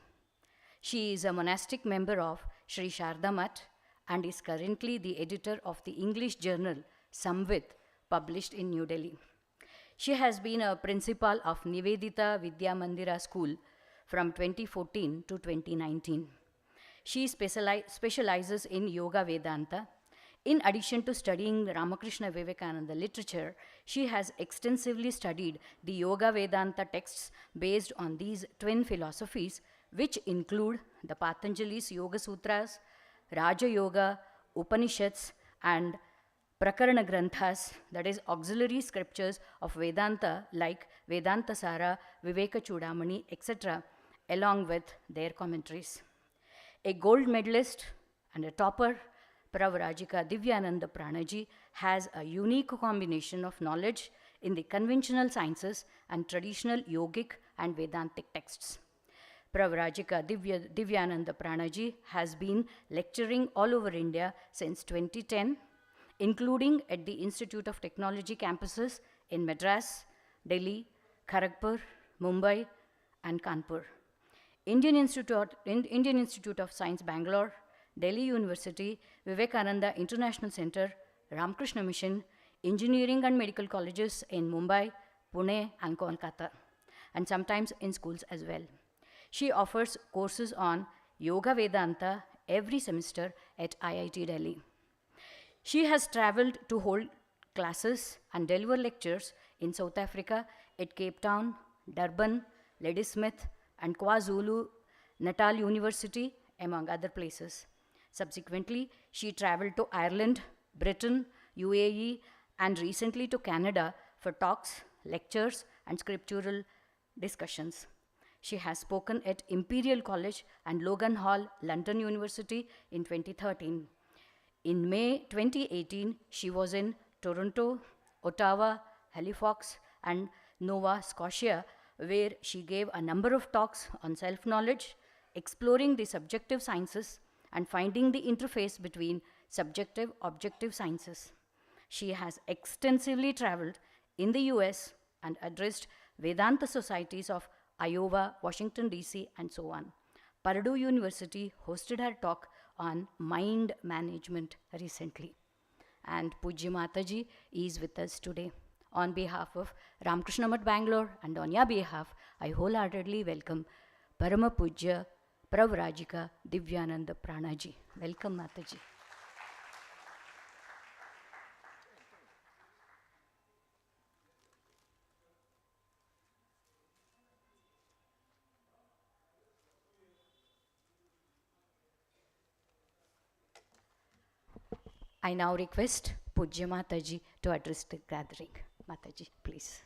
Speaker 1: She is a monastic member of Sri Sharda Math and is currently the editor of the English journal Samvit, published in New Delhi. She has been a principal of Nivedita Vidya Mandira School from 2014 to 2019. She specializes in Yoga Vedanta. In addition to studying Ramakrishna Vivekananda literature, she has extensively studied the Yoga Vedanta texts based on these twin philosophies, which include the Patanjali's Yoga Sutras, Raja Yoga, Upanishads, and Prakarana Granthas, that is, auxiliary scriptures of Vedanta like Vedanta Sara, Viveka Chudamani, etc., along with their commentaries. A gold medalist and a topper, Pravrajika Divyananda Pranaji has a unique combination of knowledge in the conventional sciences and traditional yogic and Vedantic texts. Pravrajika Divyananda Pranaji has been lecturing all over India since 2010, including at the Institute of Technology campuses in Madras, Delhi, Kharagpur, Mumbai, and Kanpur. Indian Institute of Science, Bangalore, Delhi University, Vivekananda International Center, Ramakrishna Mission, engineering and medical colleges in Mumbai, Pune, and Kolkata, and sometimes in schools as well. She offers courses on Yoga Vedanta every semester at IIT Delhi. She has traveled to hold classes and deliver lectures in South Africa at Cape Town, Durban, Ladysmith, and KwaZulu-Natal University, among other places. Subsequently, she traveled to Ireland, Britain, UAE, and recently to Canada for talks, lectures, and scriptural discussions. She has spoken at Imperial College and Logan Hall, London University in 2013. In May 2018, she was in Toronto, Ottawa, Halifax, and Nova Scotia, where she gave a number of talks on self-knowledge, exploring the subjective sciences, and finding the interface between subjective objective sciences. She has extensively traveled in the US and addressed Vedanta societies of Iowa, Washington, D.C., and so on. Purdue University hosted her talk on mind management recently. And Pujya Mataji is with us today. On behalf of Ramakrishna Math Bangalore and on your behalf, I wholeheartedly welcome Parama Pujya Pravrajika Divyananda Pranaji. Welcome, Mataji. I now request Pujya Mataji to address the gathering. Mataji, please.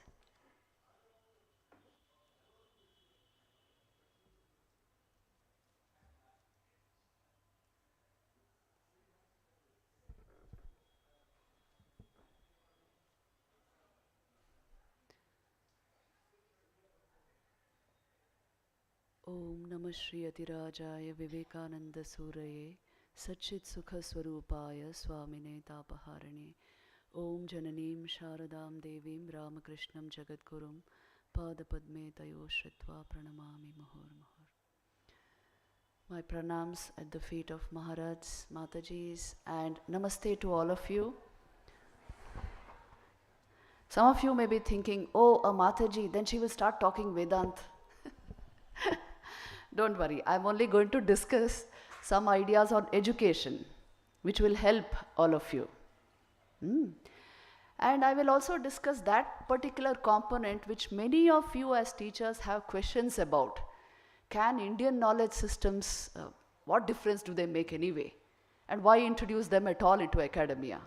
Speaker 4: Om Namah Shri Atirajaya Vivekananda Suraye Satchit Sukha Swarupaya Swamine Tapaharane Om Jananim Sharadam Devim Ramakrishnam Jagadgurum Padapadme Tayo Shritva Pranamami Muhur Muhur. My pranams at the feet of Maharajs, Matajis, and Namaste to all of you. Some of you may be thinking, oh, a Mataji, then she will start talking Vedanta. Don't worry, I'm only going to discuss some ideas on education, which will help all of you. And I will also discuss that particular component which many of you as teachers have questions about. Can Indian knowledge systems, what difference do they make anyway? And why introduce them at all into academia?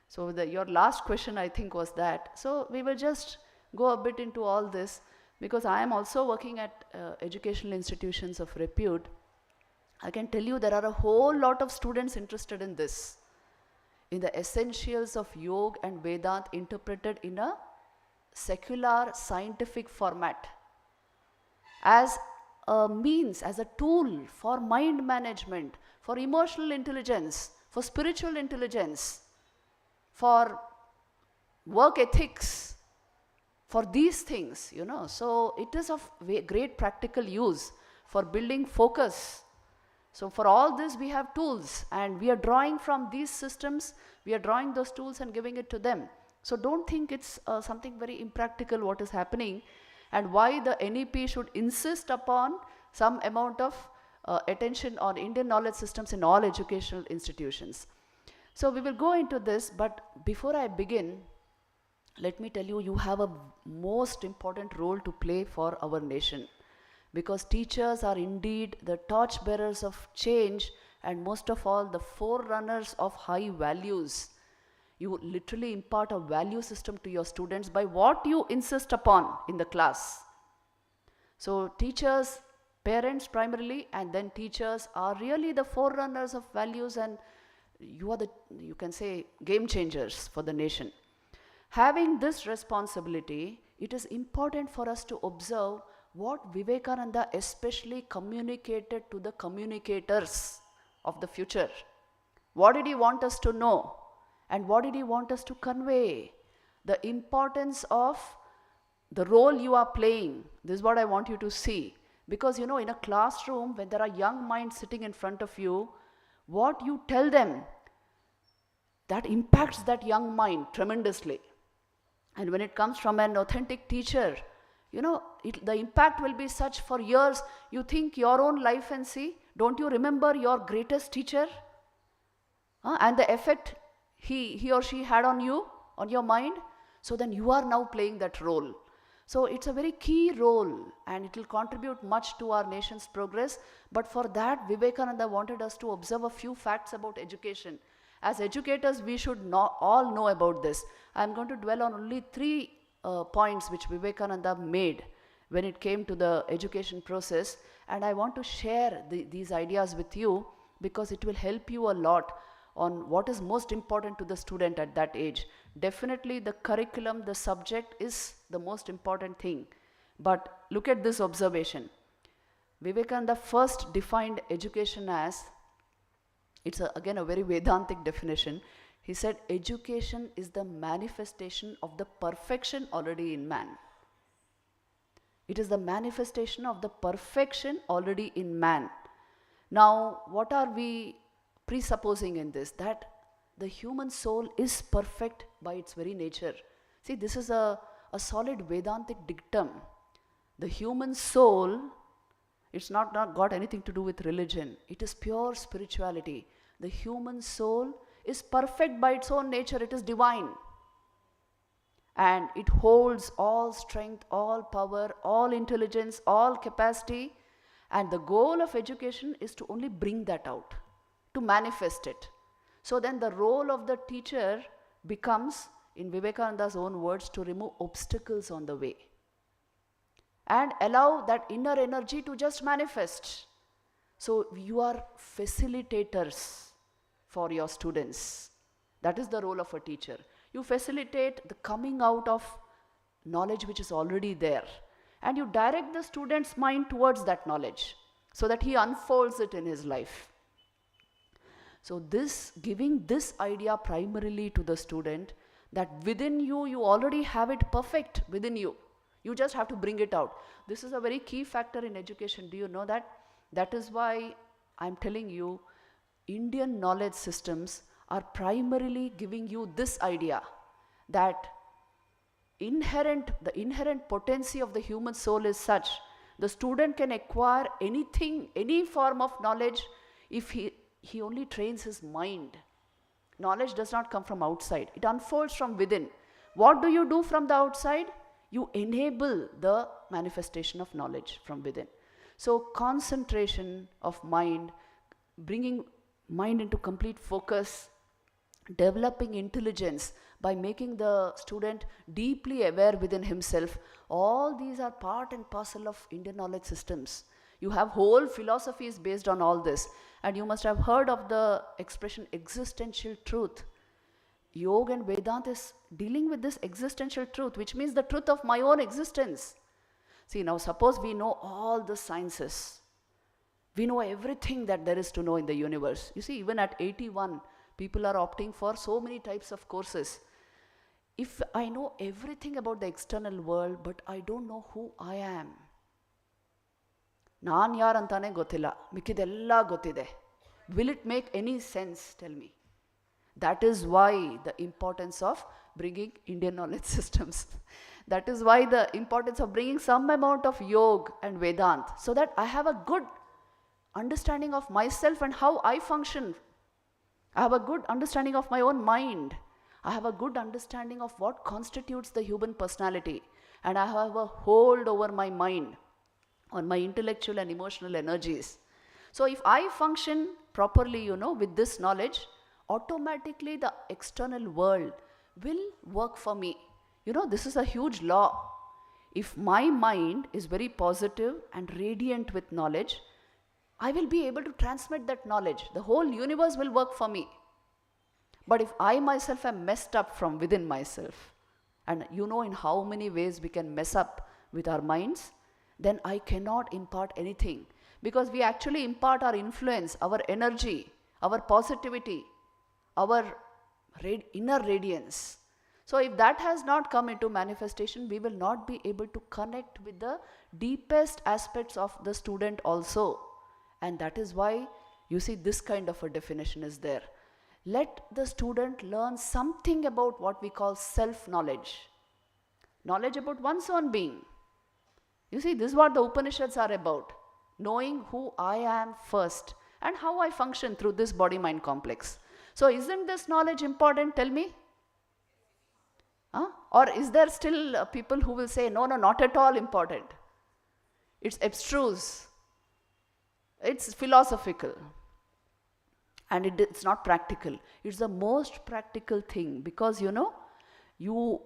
Speaker 4: So your last question I think was that. So we will just go a bit into all this because I am also working at educational institutions of repute. I can tell you there are a whole lot of students interested in this, in the essentials of Yoga and Vedanta interpreted in a secular scientific format, as a means, as a tool for mind management, for emotional intelligence, for spiritual intelligence, for work ethics, for these things, you know. So it is of great practical use for building focus. So for all this we have tools, and we are drawing from these systems, we are drawing those tools and giving it to them. So don't think it's something very impractical what is happening, and why the NEP should insist upon some amount of attention on Indian knowledge systems in all educational institutions. So we will go into this, but before I begin, let me tell you, you have a most important role to play for our nation, because teachers are indeed the torch bearers of change, and most of all the forerunners of high values. You literally impart a value system to your students by what you insist upon in the class. So teachers, parents primarily, and then teachers are really the forerunners of values, and you are the, you can say, game changers for the nation. Having this responsibility, it is important for us to observe what Vivekananda especially communicated to the communicators of the future. What did he want us to know? And what did he want us to convey? The importance of the role you are playing. This is what I want you to see. Because, you know, in a classroom, when there are young minds sitting in front of you, what you tell them, that impacts that young mind tremendously. And when it comes from an authentic teacher, you know, the impact will be such for years. You think your own life and see, don't you remember your greatest teacher? And the effect he or she had on you, on your mind? So then you are now playing that role. So it's a very key role, and it will contribute much to our nation's progress. But for that, Vivekananda wanted us to observe a few facts about education. As educators, we should all know about this. I'm going to dwell on only 3 points which Vivekananda made when it came to the education process, and I want to share these ideas with you because it will help you a lot on what is most important to the student at that age. Definitely the curriculum, the subject is the most important thing. But look at this observation. Vivekananda first defined education as, it's again a very Vedantic definition. He said education is the manifestation of the perfection already in man. It is the manifestation of the perfection already in man. Now, what are we presupposing in this? That the human soul is perfect by its very nature. See, this is a solid Vedantic dictum. The human soul, it's not got anything to do with religion. It is pure spirituality. The human soul is perfect by its own nature. It is divine. And it holds all strength, all power, all intelligence, all capacity. And the goal of education is to only bring that out, to manifest it. So then the role of the teacher becomes, in Vivekananda's own words, to remove obstacles on the way and allow that inner energy to just manifest. So you are facilitators for your students. That is the role of a teacher. You facilitate the coming out of knowledge which is already there, and you direct the student's mind towards that knowledge so that he unfolds it in his life. So this, giving this idea primarily to the student, that within you, you already have it perfect within you. You just have to bring it out. This is a very key factor in education. Do you know that? That is why I'm telling you, Indian knowledge systems are primarily giving you this idea that the inherent potency of the human soul is such, the student can acquire anything, any form of knowledge if he only trains his mind. Knowledge does not come from outside. It unfolds from within. What do you do from the outside? You enable the manifestation of knowledge from within. So concentration of mind, bringing mind into complete focus, developing intelligence by making the student deeply aware within himself, all these are part and parcel of Indian knowledge systems. You have whole philosophies based on all this, and you must have heard of the expression existential truth. Yoga and Vedanta is dealing with this existential truth, which means the truth of my own existence. See, now suppose we know all the sciences. We know everything that there is to know in the universe. You see, even at 81, people are opting for so many types of courses. If I know everything about the external world, but I don't know who I am, ನಾನು ಯಾರು ಅಂತಾನೆ ಗೊತ್ತಿಲ್ಲ, ಮಿಕ್ಕಿದೆಲ್ಲ ಗೊತ್ತಿದೆ. Will it make any sense? Tell me. That is why the importance of bringing Indian knowledge systems. That is why the importance of bringing some amount of yoga and Vedanta, so that I have a good understanding of myself and how I function. I have a good understanding of my own mind. I have a good understanding of what constitutes the human personality. And I have a hold over my mind, on my intellectual and emotional energies. So if I function properly, with this knowledge, automatically the external world will work for me. This is a huge law. If my mind is very positive and radiant with knowledge, I will be able to transmit that knowledge. The whole universe will work for me. But if I myself am messed up from within myself, and in how many ways we can mess up with our minds, then I cannot impart anything. Because we actually impart our influence, our energy, our positivity, our inner radiance. So if that has not come into manifestation, we will not be able to connect with the deepest aspects of the student also. And that is why you see this kind of a definition is there. Let the student learn something about what we call self-knowledge. Knowledge about one's own being. You see, this is what the Upanishads are about. Knowing who I am first and how I function through this body-mind complex. So isn't this knowledge important? Tell me. Or is there still people who will say, no, not at all important. It's abstruse. It's philosophical. And it's not practical. It's the most practical thing because, you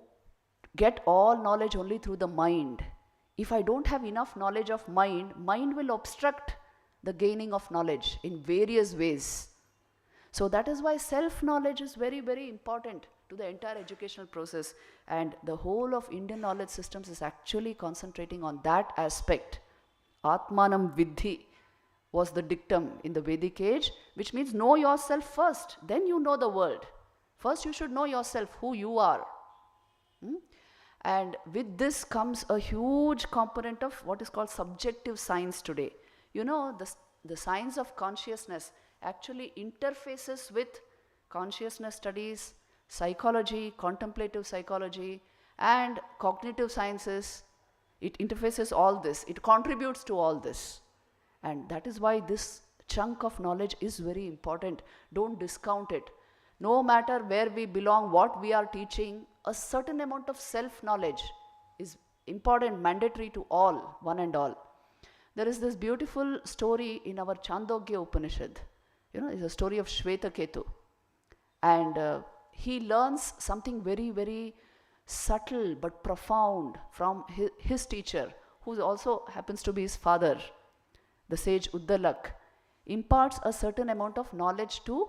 Speaker 4: get all knowledge only through the mind. If I don't have enough knowledge of mind will obstruct the gaining of knowledge in various ways. So that is why self-knowledge is very, very important to the entire educational process. And the whole of Indian knowledge systems is actually concentrating on that aspect. Atmanam Vidhi was the dictum in the Vedic age, which means know yourself first, then you know the world. First you should know yourself, who you are. And with this comes a huge component of what is called subjective science today. The science of consciousness actually interfaces with consciousness studies, psychology, contemplative psychology, and cognitive sciences. It interfaces all this. It contributes to all this. And that is why this chunk of knowledge is very important. Don't discount it. No matter where we belong, what we are teaching, a certain amount of self-knowledge is important, mandatory to all, one and all. There is this beautiful story in our Chandogya Upanishad. It's a story of Shvetaketu. And he learns something very, very subtle but profound from his teacher, who also happens to be his father. The sage Uddalak imparts a certain amount of knowledge to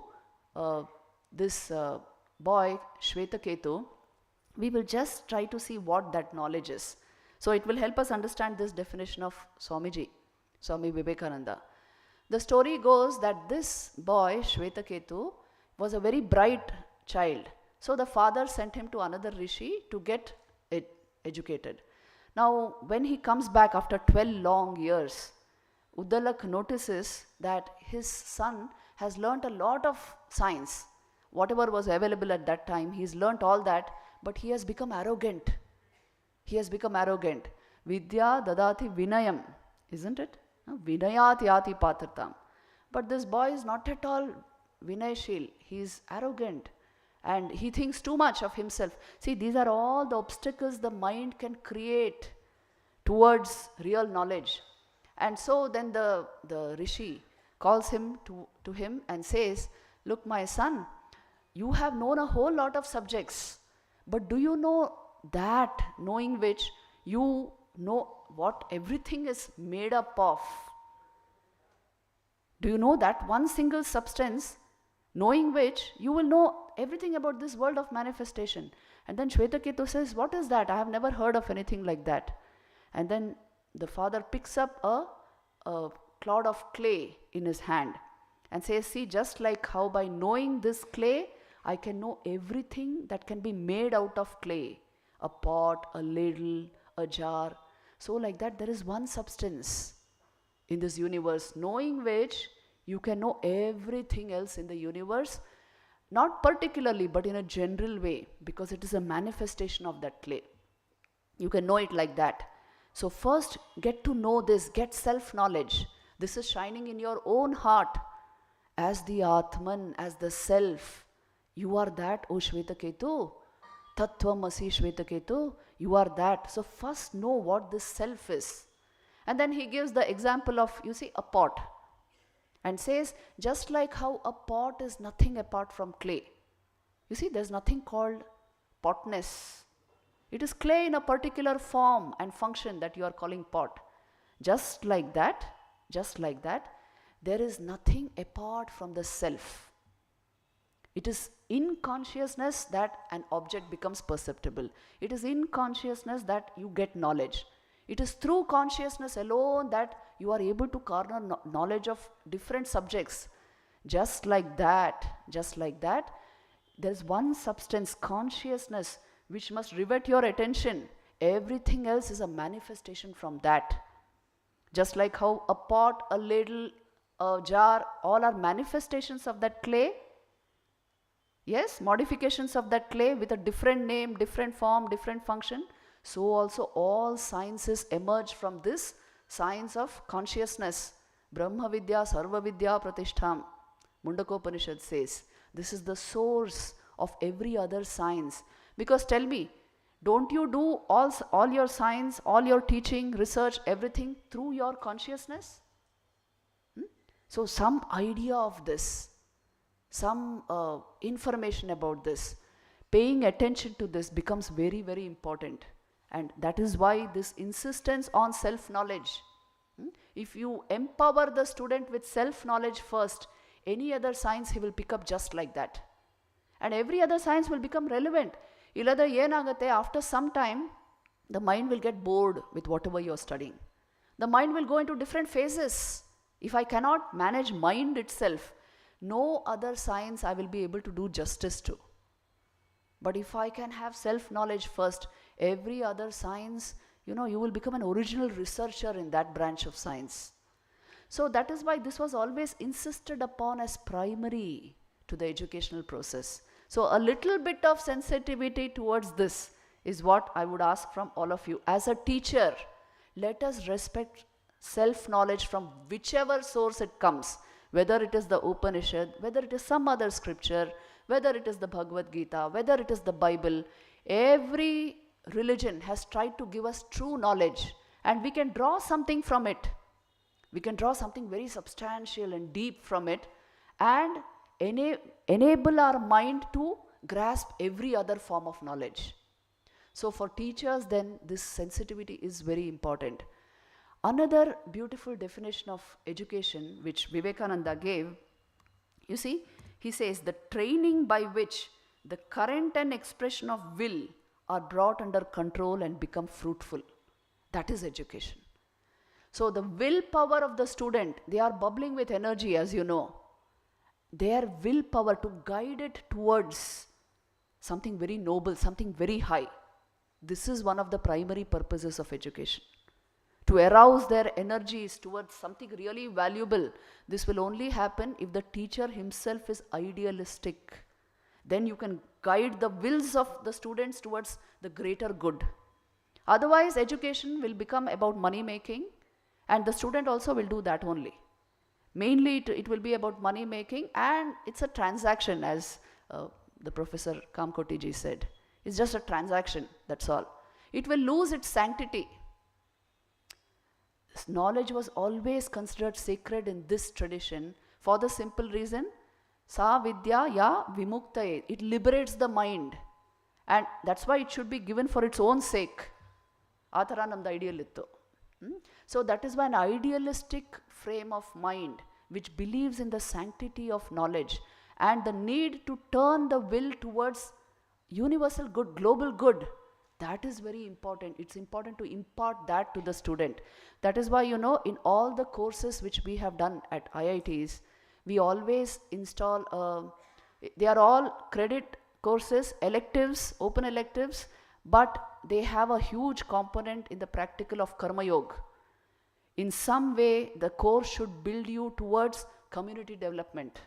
Speaker 4: this boy, Shvetaketu. We will just try to see what that knowledge is. So it will help us understand this definition of Swamiji, Swami Vivekananda. The story goes that this boy, Shvetaketu, was a very bright child. So the father sent him to another rishi to get educated. Now, when he comes back after 12 long years, Uddalak notices that his son has learnt a lot of science. Whatever was available at that time, he's learnt all that, but he has become arrogant. Vidya dadati vinayam, isn't it? Vinayat yati patratam. But this boy is not at all Vinayshil, he is arrogant and he thinks too much of himself. See, these are all the obstacles the mind can create towards real knowledge. And so then the Rishi calls him to him and says, look, my son, you have known a whole lot of subjects, but do you know that knowing which you know what everything is made up of? Do you know that one single substance, knowing which you will know everything about this world of manifestation? And then Shvetaketu says, what is that? I have never heard of anything like that. And then the father picks up a clod of clay in his hand and says, see, just like how by knowing this clay, I can know everything that can be made out of clay. A pot, a ladle, a jar. So like that, there is one substance in this universe, knowing which you can know everything else in the universe, not particularly, but in a general way, because it is a manifestation of that clay. You can know it like that. So first, get to know this, get self-knowledge. This is shining in your own heart as the Atman, as the self. You are that, O Shvetaketu. Tattvamasi Shvetaketu. You are that. So first know what this self is. And then he gives the example of, you see, a pot. And says, just like how a pot is nothing apart from clay. You see, there's nothing called potness. It is clay in a particular form and function that you are calling pot. Just like that, there is nothing apart from the self. It is in consciousness that an object becomes perceptible. It is in consciousness that you get knowledge. It is through consciousness alone that you are able to garner knowledge of different subjects. Just like that, there is one substance, consciousness, which must rivet your attention. Everything else is a manifestation from that. Just like how a pot, a ladle, a jar, all are manifestations of that clay. Yes, modifications of that clay with a different name, different form, different function. So also all sciences emerge from this science of consciousness. Brahma Vidya Sarva Vidya Pratishtham. Mundakopanishad says, this is the source of every other science. Because tell me, don't you do all your science, all your teaching, research, everything through your consciousness? So some idea of this, some information about this, paying attention to this becomes very, very important. And that is why this insistence on self-knowledge. If you empower the student with self-knowledge first, any other science he will pick up just like that. And every other science will become relevant. Illadre yenagate, after some time, the mind will get bored with whatever you are studying. The mind will go into different phases. If I cannot manage mind itself, no other science I will be able to do justice to. But if I can have self-knowledge first, every other science, you will become an original researcher in that branch of science. So that is why this was always insisted upon as primary to the educational process. So a little bit of sensitivity towards this is what I would ask from all of you. As a teacher, let us respect self-knowledge from whichever source it comes, whether it is the Upanishad, whether it is some other scripture, whether it is the Bhagavad Gita, whether it is the Bible. Every religion has tried to give us true knowledge, and we can draw something from it. We can draw something very substantial and deep from it, and enable our mind to grasp every other form of knowledge. So for teachers then, this sensitivity is very important. Another beautiful definition of education which Vivekananda gave, you see, he says the training by which the current and expression of will are brought under control and become fruitful. That is education. So the willpower of the student, they are bubbling with energy, as you know. Their willpower to guide it towards something very noble, something very high. This is one of the primary purposes of education. To arouse their energies towards something really valuable. This will only happen if the teacher himself is idealistic. Then you can guide the wills of the students towards the greater good. Otherwise, education will become about money making, and the student also will do that only. Mainly it will be about money making, and it's a transaction, as the Professor Kamkoti ji said. It's just a transaction, that's all. It will lose its sanctity. This knowledge was always considered sacred in this tradition for the simple reason, sa vidya ya vimuktaye. It liberates the mind. And that's why it should be given for its own sake. Athara namda ideal ittu. So that is why an idealistic frame of mind which believes in the sanctity of knowledge and the need to turn the will towards universal good, global good, that is very important. It's important to impart that to the student. That is why, in all the courses which we have done at IITs, we always install, they are all credit courses, electives, open electives, but they have a huge component in the practical of Karma Yoga. In some way, the course should build you towards community development.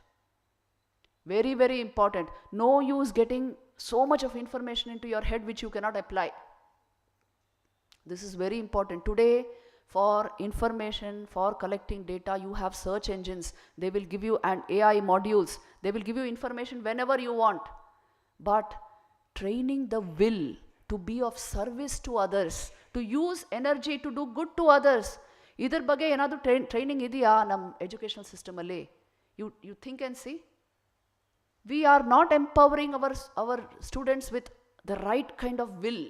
Speaker 4: Very, very important. No use getting so much of information into your head which you cannot apply. This is very important. Today, for information, for collecting data, you have search engines. They will give you an AI modules. They will give you information whenever you want. But training the will to be of service to others, to use energy to do good to others. Idar ಬಗ್ಗೆ ಏನಾದರೂ training ಇದೆಯಾ ನಮ್ಮ educational ಸಿಸ್ಟಮಲ್ಲಿ? You think and see. We are not empowering our students with the right kind of will,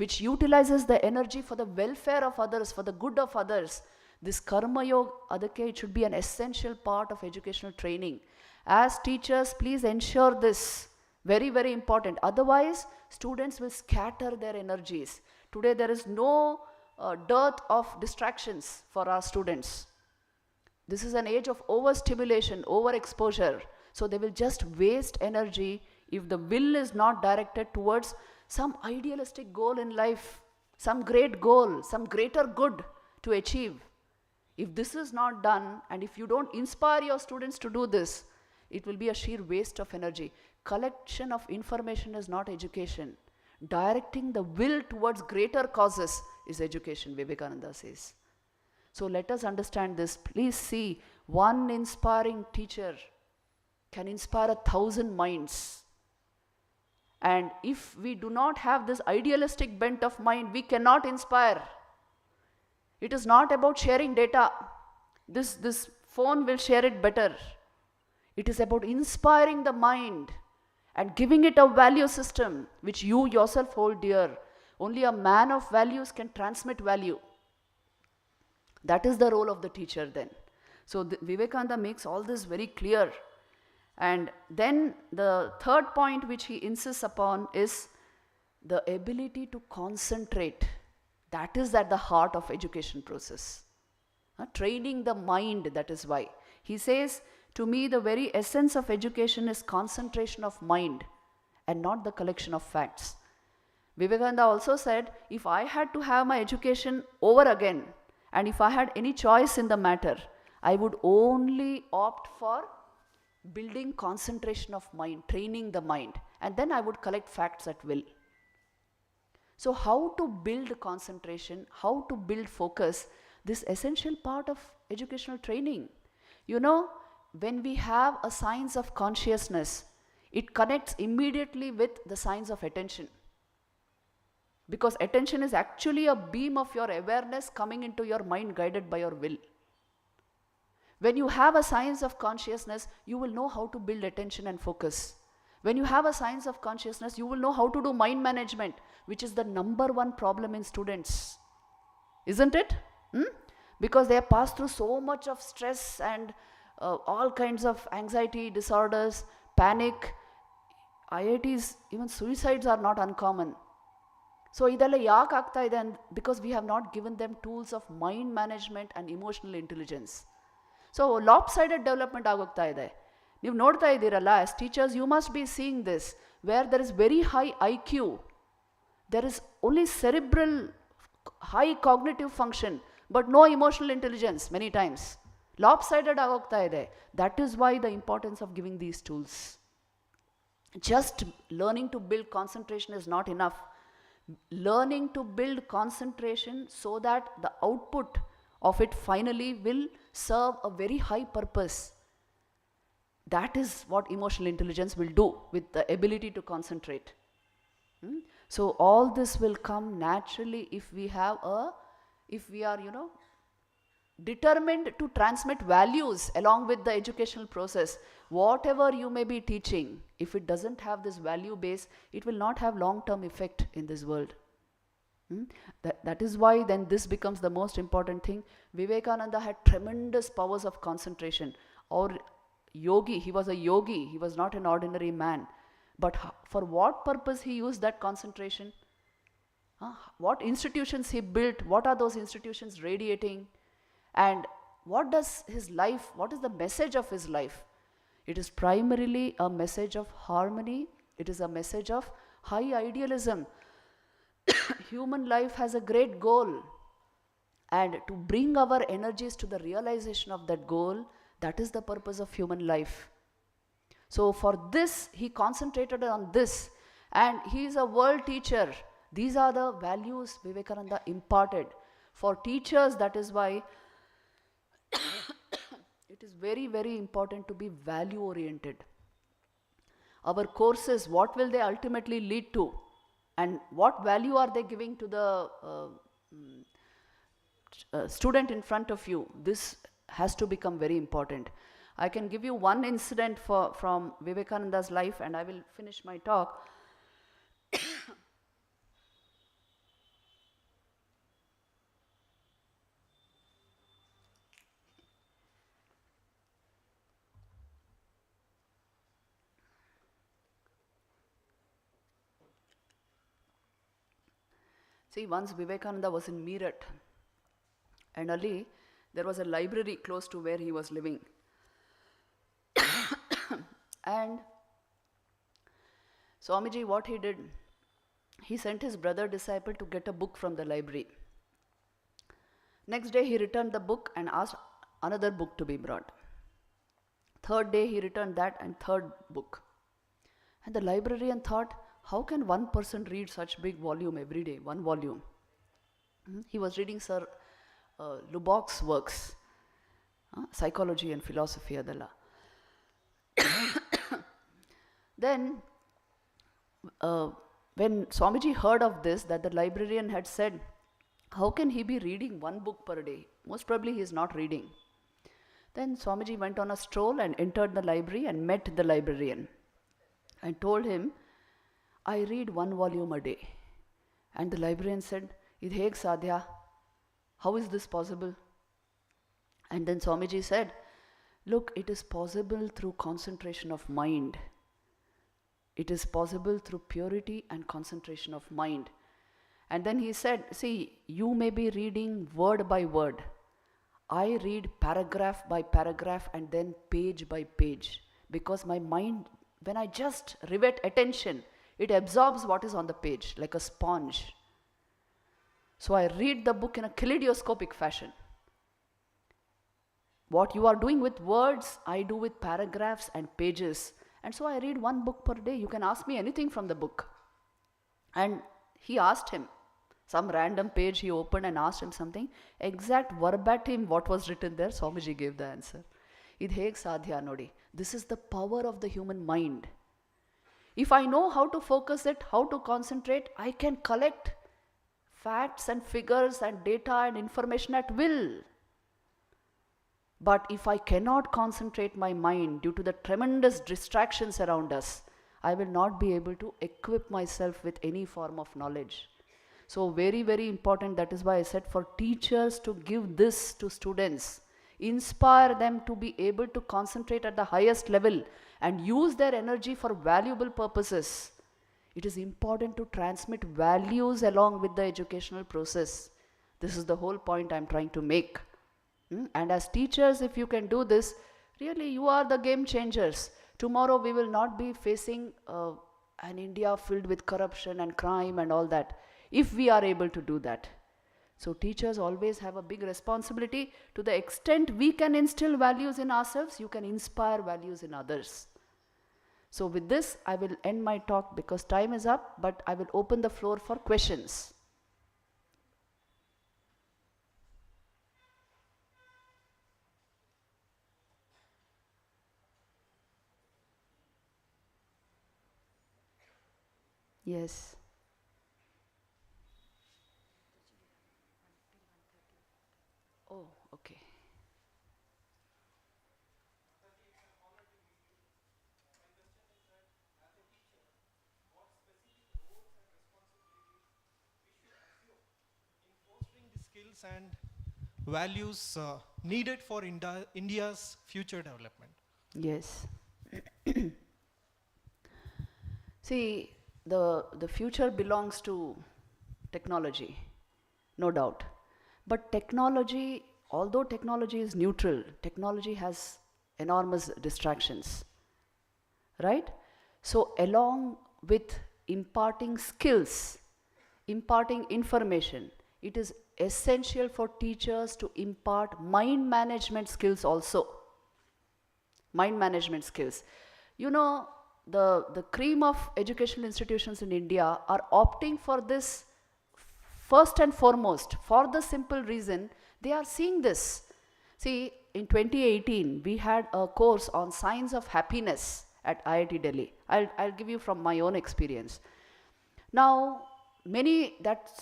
Speaker 4: which utilizes the energy for the welfare of others, for the good of others. This Karma Yoga, adakke it should be an essential part of educational training. As teachers, please ensure this. Very, very important. Otherwise, students will scatter their energies. Today, there is no dearth of distractions for our students. This is an age of overstimulation, overexposure. So they will just waste energy if the will is not directed towards some idealistic goal in life, some great goal, some greater good to achieve. If this is not done, and if you don't inspire your students to do this, it will be a sheer waste of energy. Collection of information is not education. Directing the will towards greater causes is education, Vivekananda says. So let us understand this. Please see, one inspiring teacher can inspire 1,000 minds. And if we do not have this idealistic bent of mind, we cannot inspire. It is not about sharing data. This phone will share it better. It is about inspiring the mind and giving it a value system which you yourself hold dear. Only a man of values can transmit value. That is the role of the teacher then. So Vivekananda makes all this very clear. And then the third point which he insists upon is the ability to concentrate. That is at the heart of education process. Training the mind, that is why. He says, to me, the very essence of education is concentration of mind and not the collection of facts. Vivekananda also said, if I had to have my education over again, and if I had any choice in the matter, I would only opt for building concentration of mind, training the mind, and then I would collect facts at will. So how to build concentration, how to build focus, this essential part of educational training. When we have a science of consciousness, it connects immediately with the science of attention. Because attention is actually a beam of your awareness coming into your mind guided by your will. When you have a science of consciousness, you will know how to build attention and focus. When you have a science of consciousness, you will know how to do mind management, which is the number one problem in students. Isn't it? Because they have passed through so much of stress and all kinds of anxiety disorders, panic. IITs, even suicides are not uncommon. So idella yaak aagta ide, because we have not given them tools of mind management and emotional intelligence. So lopsided development agogta ide. ನೀವು ನೋಡ್ತಾ ಇದ್ದೀರಲ್ಲ, as teachers you must be seeing this, where there is very high IQ, there is only cerebral high cognitive function but no emotional intelligence many times. Lopsided agogta ide. That is why the importance of giving these tools. Just learning to build concentration is not enough. Learning to build concentration so that the output of it finally will serve a very high purpose. That is what emotional intelligence will do with the ability to concentrate. So all this will come naturally if we are, determined to transmit values along with the educational process. Whatever you may be teaching, if it doesn't have this value base, it will not have long-term effect in this world. That is why then this becomes the most important thing. Vivekananda had tremendous powers of concentration. Or yogi, he was a yogi, he was not an ordinary man. But for what purpose he used that concentration? What institutions he built? What are those institutions radiating? And what is the message of his life? It is primarily a message of harmony. It is a message of high idealism. Human life has a great goal. And to bring our energies to the realization of that goal, that is the purpose of human life. So for this, he concentrated on this. And he is a world teacher. These are the values Vivekananda imparted. For teachers, that is why it is very, very important to be value oriented. Our courses, what will they ultimately lead to? And what value are they giving to the student in front of you? This has to become very important. I can give you one incident from Vivekananda's life, and I will finish my talk. See, once Vivekananda was in Meerut, and Ali, there was a library close to where he was living. And Swamiji, what he did, he sent his brother disciple to get a book from the library. Next day he returned the book and asked another book to be brought. Third day he returned that and third book. And the librarian thought, how can one person read such big volume every day, one volume? He was reading Sir Lubbock's works, Psychology and Philosophy adala. Then, when Swamiji heard of this, that the librarian had said, how can he be reading one book per day? Most probably he is not reading. Then Swamiji went on a stroll and entered the library and met the librarian and told him, I read one volume a day. And the librarian said, Id heg sadhya? How is this possible? And then Swamiji said, look, it is possible through concentration of mind. It is possible through purity and concentration of mind. And then he said, see, you may be reading word by word. I read paragraph by paragraph and then page by page. Because my mind, when I just rivet attention, it absorbs what is on the page like a sponge. So I read the book in a kaleidoscopic fashion. What you are doing with words, I do with paragraphs and pages. And so I read one book per day. You can ask me anything from the book. And he asked him, some random page he opened and asked him something. Exact verbatim what was written there, Swamiji gave the answer. Id heg sadhya nodi. This is the power of the human mind. If I know how to focus it, how to concentrate, I can collect facts and figures and data and information at will. But if I cannot concentrate my mind due to the tremendous distractions around us, I will not be able to equip myself with any form of knowledge. So very, very important. That is why I said for teachers to give this to students, inspire them to be able to concentrate at the highest level and use their energy for valuable purposes. It is important to transmit values along with the educational process. This is the whole point I am trying to make. And as teachers, if you can do this, really you are the game changers. Tomorrow we will not be facing an India filled with corruption and crime and all that, if we are able to do that. So teachers always have a big responsibility. To the extent we can instill values in ourselves, you can inspire values in others. So with this, I will end my talk because time is up, but I will open the floor for questions. Yes. Oh, okay.
Speaker 5: Fostering the skills and values needed for India's future development.
Speaker 4: Yes. See, the future belongs to technology, no doubt. But technology, although technology is neutral, technology has enormous distractions, right? So, along with imparting skills, imparting information, it is essential for teachers to impart mind management skills also. Mind management skills. You know, the cream of educational institutions in India are opting for this first and foremost for the simple reason they are seeing this. See, in 2018, we had a course on science of happiness at IIT Delhi. I'll give you from my own experience. Now, that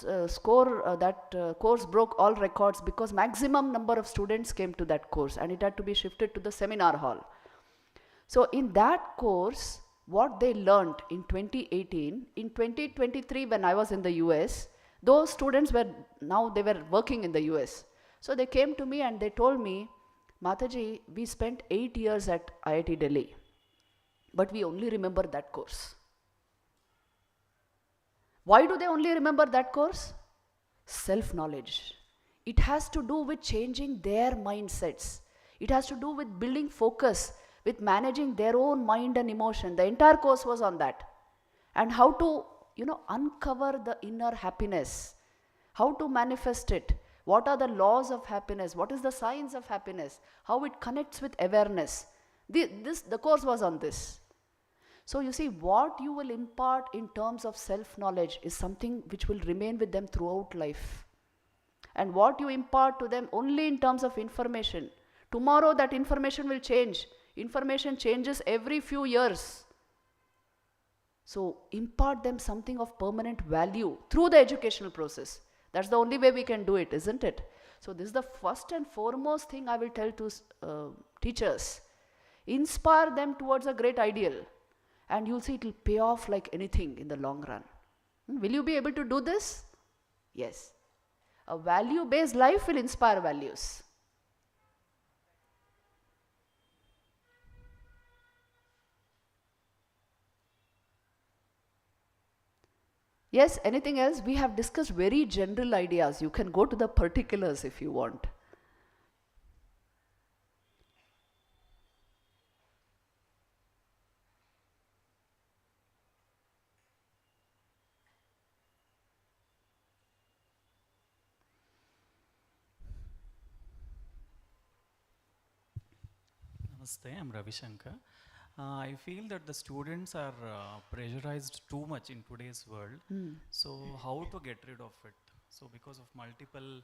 Speaker 4: course broke all records because maximum number of students came to that course and it had to be shifted to the seminar hall. So in that course, what they learned in 2018, in 2023 when I was in the US, those students were working in the US. So they came to me and they told me, Mataji, we spent 8 years at IIT Delhi, but we only remember that course. Why do they only remember that course? Self-knowledge. It has to do with changing their mindsets. It has to do with building focus, with managing their own mind and emotion. The entire course was on that. And how to, uncover the inner happiness. How to manifest it. What are the laws of happiness? What is the science of happiness? How it connects with awareness. The course was on this. So you see, what you will impart in terms of self-knowledge is something which will remain with them throughout life. And what you impart to them only in terms of information. Tomorrow that information will change. Information changes every few years. So impart them something of permanent value through the educational process. That's the only way we can do it, isn't it? So this is the first and foremost thing I will tell to teachers. Inspire them towards a great ideal. And you'll see it will pay off like anything in the long run. Will you be able to do this? Yes. A value-based life will inspire values. Yes, anything else? We have discussed very general ideas. You can go to the particulars if you want.
Speaker 6: Namaste, I'm Ravi Shankar. I feel that the students are pressurized too much in today's world. So how to get rid of it? So because of multiple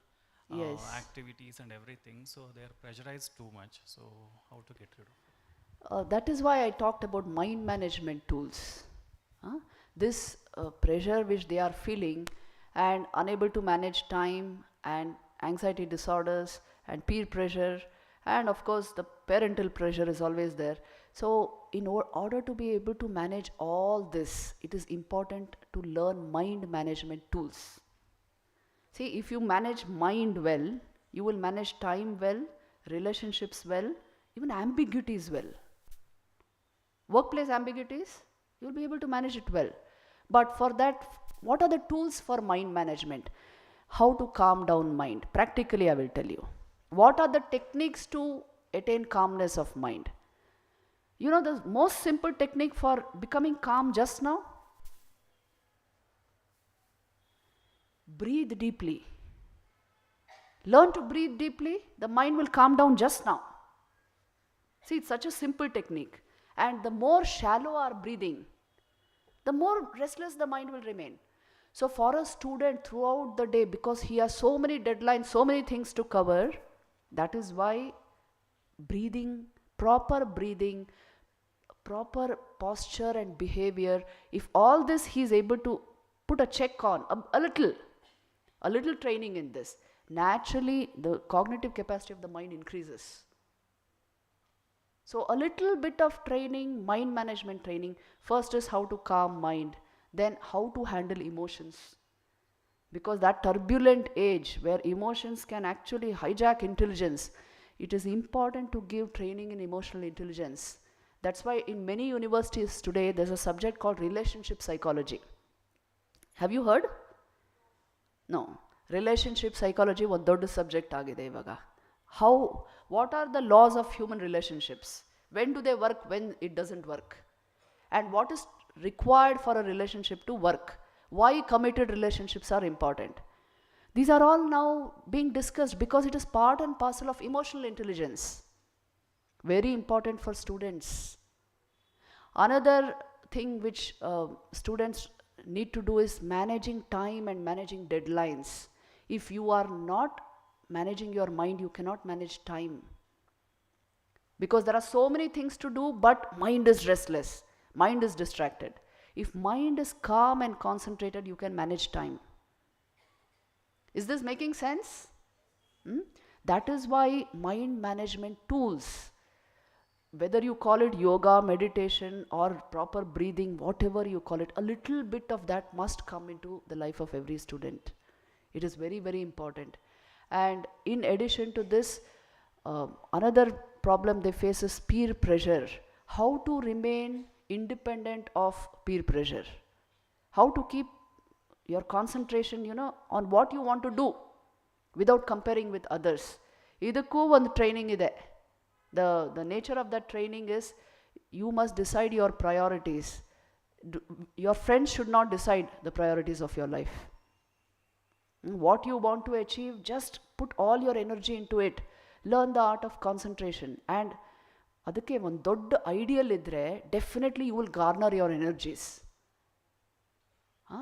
Speaker 4: Yes.
Speaker 6: activities and everything, so they are pressurized too much. So how to get rid of it?
Speaker 4: That is why I talked about mind management tools. This pressure which they are feeling and unable to manage time and anxiety disorders and peer pressure and of course the parental pressure is always there. So in order to be able to manage all this, it is important to learn mind management tools. See, if you manage mind well, you will manage time well, relationships well, even ambiguities well. Workplace ambiguities, you'll be able to manage it well. But for that, what are the tools for mind management? How to calm down mind? Practically, I will tell you. What are the techniques to attain calmness of mind? You know the most simple technique for becoming calm just now? Breathe deeply. Learn to breathe deeply, the mind will calm down just now. See, it's such a simple technique. And the more shallow our breathing, the more restless the mind will remain. So for a student throughout the day, because he has so many deadlines, so many things to cover, that is why breathing, proper breathing, proper posture and behavior, if all this he is able to put a check on, a little training in this, naturally the cognitive capacity of the mind increases. So a little bit of training, mind management training, first is how to calm mind, then how to handle emotions. Because that turbulent age where emotions can actually hijack intelligence, it is important to give training in emotional intelligence. That's why in many universities today there's a subject called relationship psychology. Have you heard? No. Relationship psychology one dodda subject agide ivaga. How, what are the laws of human relationships? When do they work, when it doesn't work? And what is required for a relationship to work? Why committed relationships are important? These are all now being discussed because it is part and parcel of emotional intelligence. Very important for students. Another thing which students need to do is managing time and managing deadlines. If you are not managing your mind, you cannot manage time. Because there are so many things to do, but mind is restless, mind is distracted. If mind is calm and concentrated, you can manage time. Is this making sense? That is why mind management tools, whether you call it yoga, meditation, or proper breathing, whatever you call it, a little bit of that must come into the life of every student. It is very, very important. And in addition to this, another problem they face is peer pressure. How to remain independent of peer pressure. How to keep your concentration, on what you want to do without comparing with others. Idakku one training ide. The nature of that training is you must decide your priorities. Your friends should not decide the priorities of your life. What you want to achieve, just put all your energy into it. Learn the art of concentration. And adakke one dodda ideal idre, definitely you will garner your energies.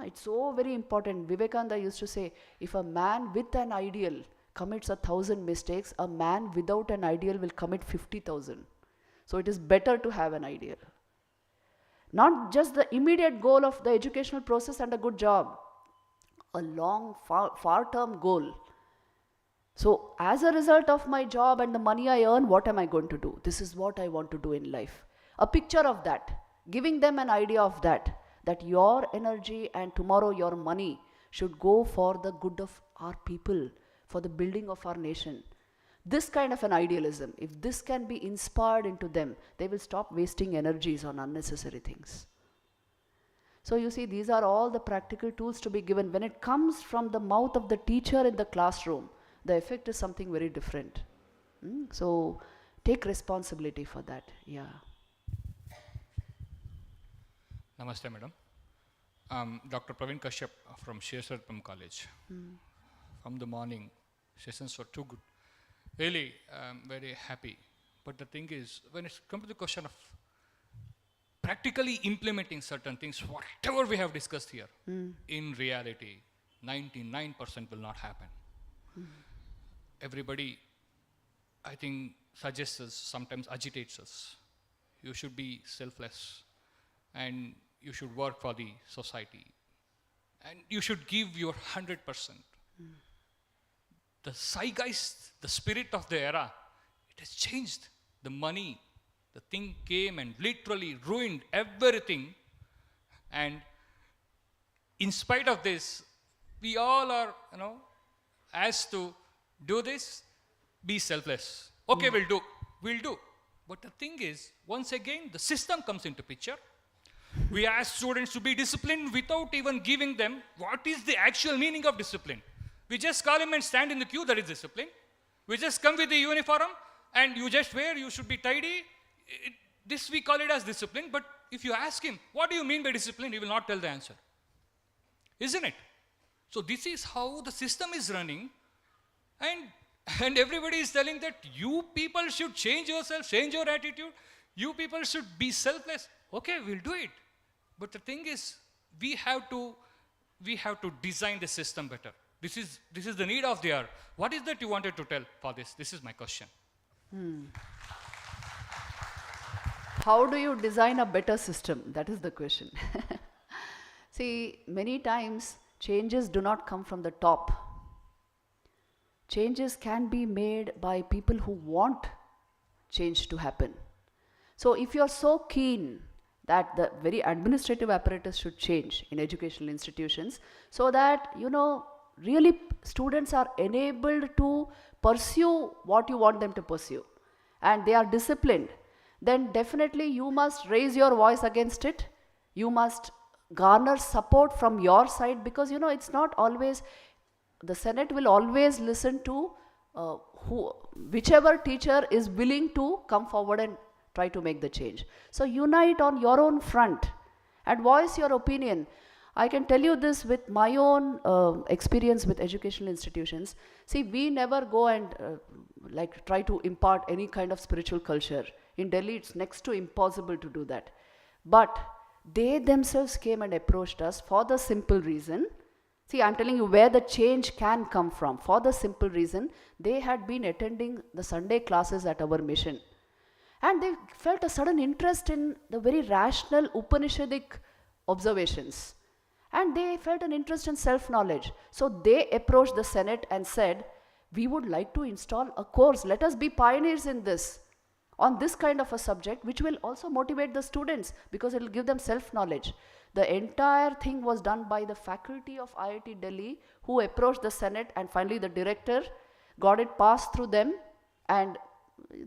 Speaker 4: It's so very important. Vivekananda used to say, if a man with an ideal commits 1,000 mistakes, a man without an ideal will commit 50,000. So it is better to have an ideal. Not just the immediate goal of the educational process and a good job, a long, far-term goal. So as a result of my job and the money I earn, what am I going to do? This is what I want to do in life. A picture of that, giving them an idea of that your energy and tomorrow your money should go for the good of our people, for the building of our nation. This kind of an idealism, if this can be inspired into them, they will stop wasting energies on unnecessary things. So you see, these are all the practical tools to be given. When it comes from the mouth of the teacher in the classroom, the effect is something very different. So take responsibility for that. Yeah.
Speaker 2: Namaste, madam. Dr. Praveen Kashyap from Shesharpam College. From the morning, sessions were too good. Really, I'm very happy. But the thing is, when it comes to the question of practically implementing certain things, whatever we have discussed here, in reality, 99% will not happen. Everybody, I think, suggests us, sometimes agitates us. You should be selfless and you should work for the society and you should give your 100%. The zeitgeist, the spirit of the era, it has changed. The money, the thing came and literally ruined everything. And in spite of this, we all are, asked to do this, be selfless. Okay, we'll do. But the thing is, once again, the system comes into picture. We ask students to be disciplined without even giving them what is the actual meaning of discipline. We just call him and stand in the queue, that is discipline. We just come with the uniform and you just wear, you should be tidy. This we call it as discipline, but if you ask him, what do you mean by discipline? He will not tell the answer. Isn't it? So this is how the system is running, and everybody is telling that you people should change yourself, change your attitude. You people should be selfless. Okay, we'll do it. But the thing is, we have to design the system better. This is the need of the hour. What is that you wanted to tell for this? This is my question.
Speaker 4: How do you design a better system? That is the question. See, many times changes do not come from the top. Changes can be made by people who want change to happen. So if you're so keen that the very administrative apparatus should change in educational institutions so that, really students are enabled to pursue what you want them to pursue and they are disciplined, then definitely you must raise your voice against it. You must garner support from your side because, it's not always, the Senate will always listen to whichever teacher is willing to come forward and try to make the change. So unite on your own front and voice your opinion. I can tell you this with my own experience with educational institutions. See, we never go and try to impart any kind of spiritual culture. In Delhi, it's next to impossible to do that. But they themselves came and approached us for the simple reason. See, I'm telling you where the change can come from. For the simple reason, they had been attending the Sunday classes at our mission. And they felt a sudden interest in the very rational Upanishadic observations. And they felt an interest in self-knowledge. So they approached the Senate and said, we would like to install a course. Let us be pioneers in this, on this kind of a subject, which will also motivate the students because it will give them self-knowledge. The entire thing was done by the faculty of IIT Delhi who approached the Senate, and finally the director got it passed through them, and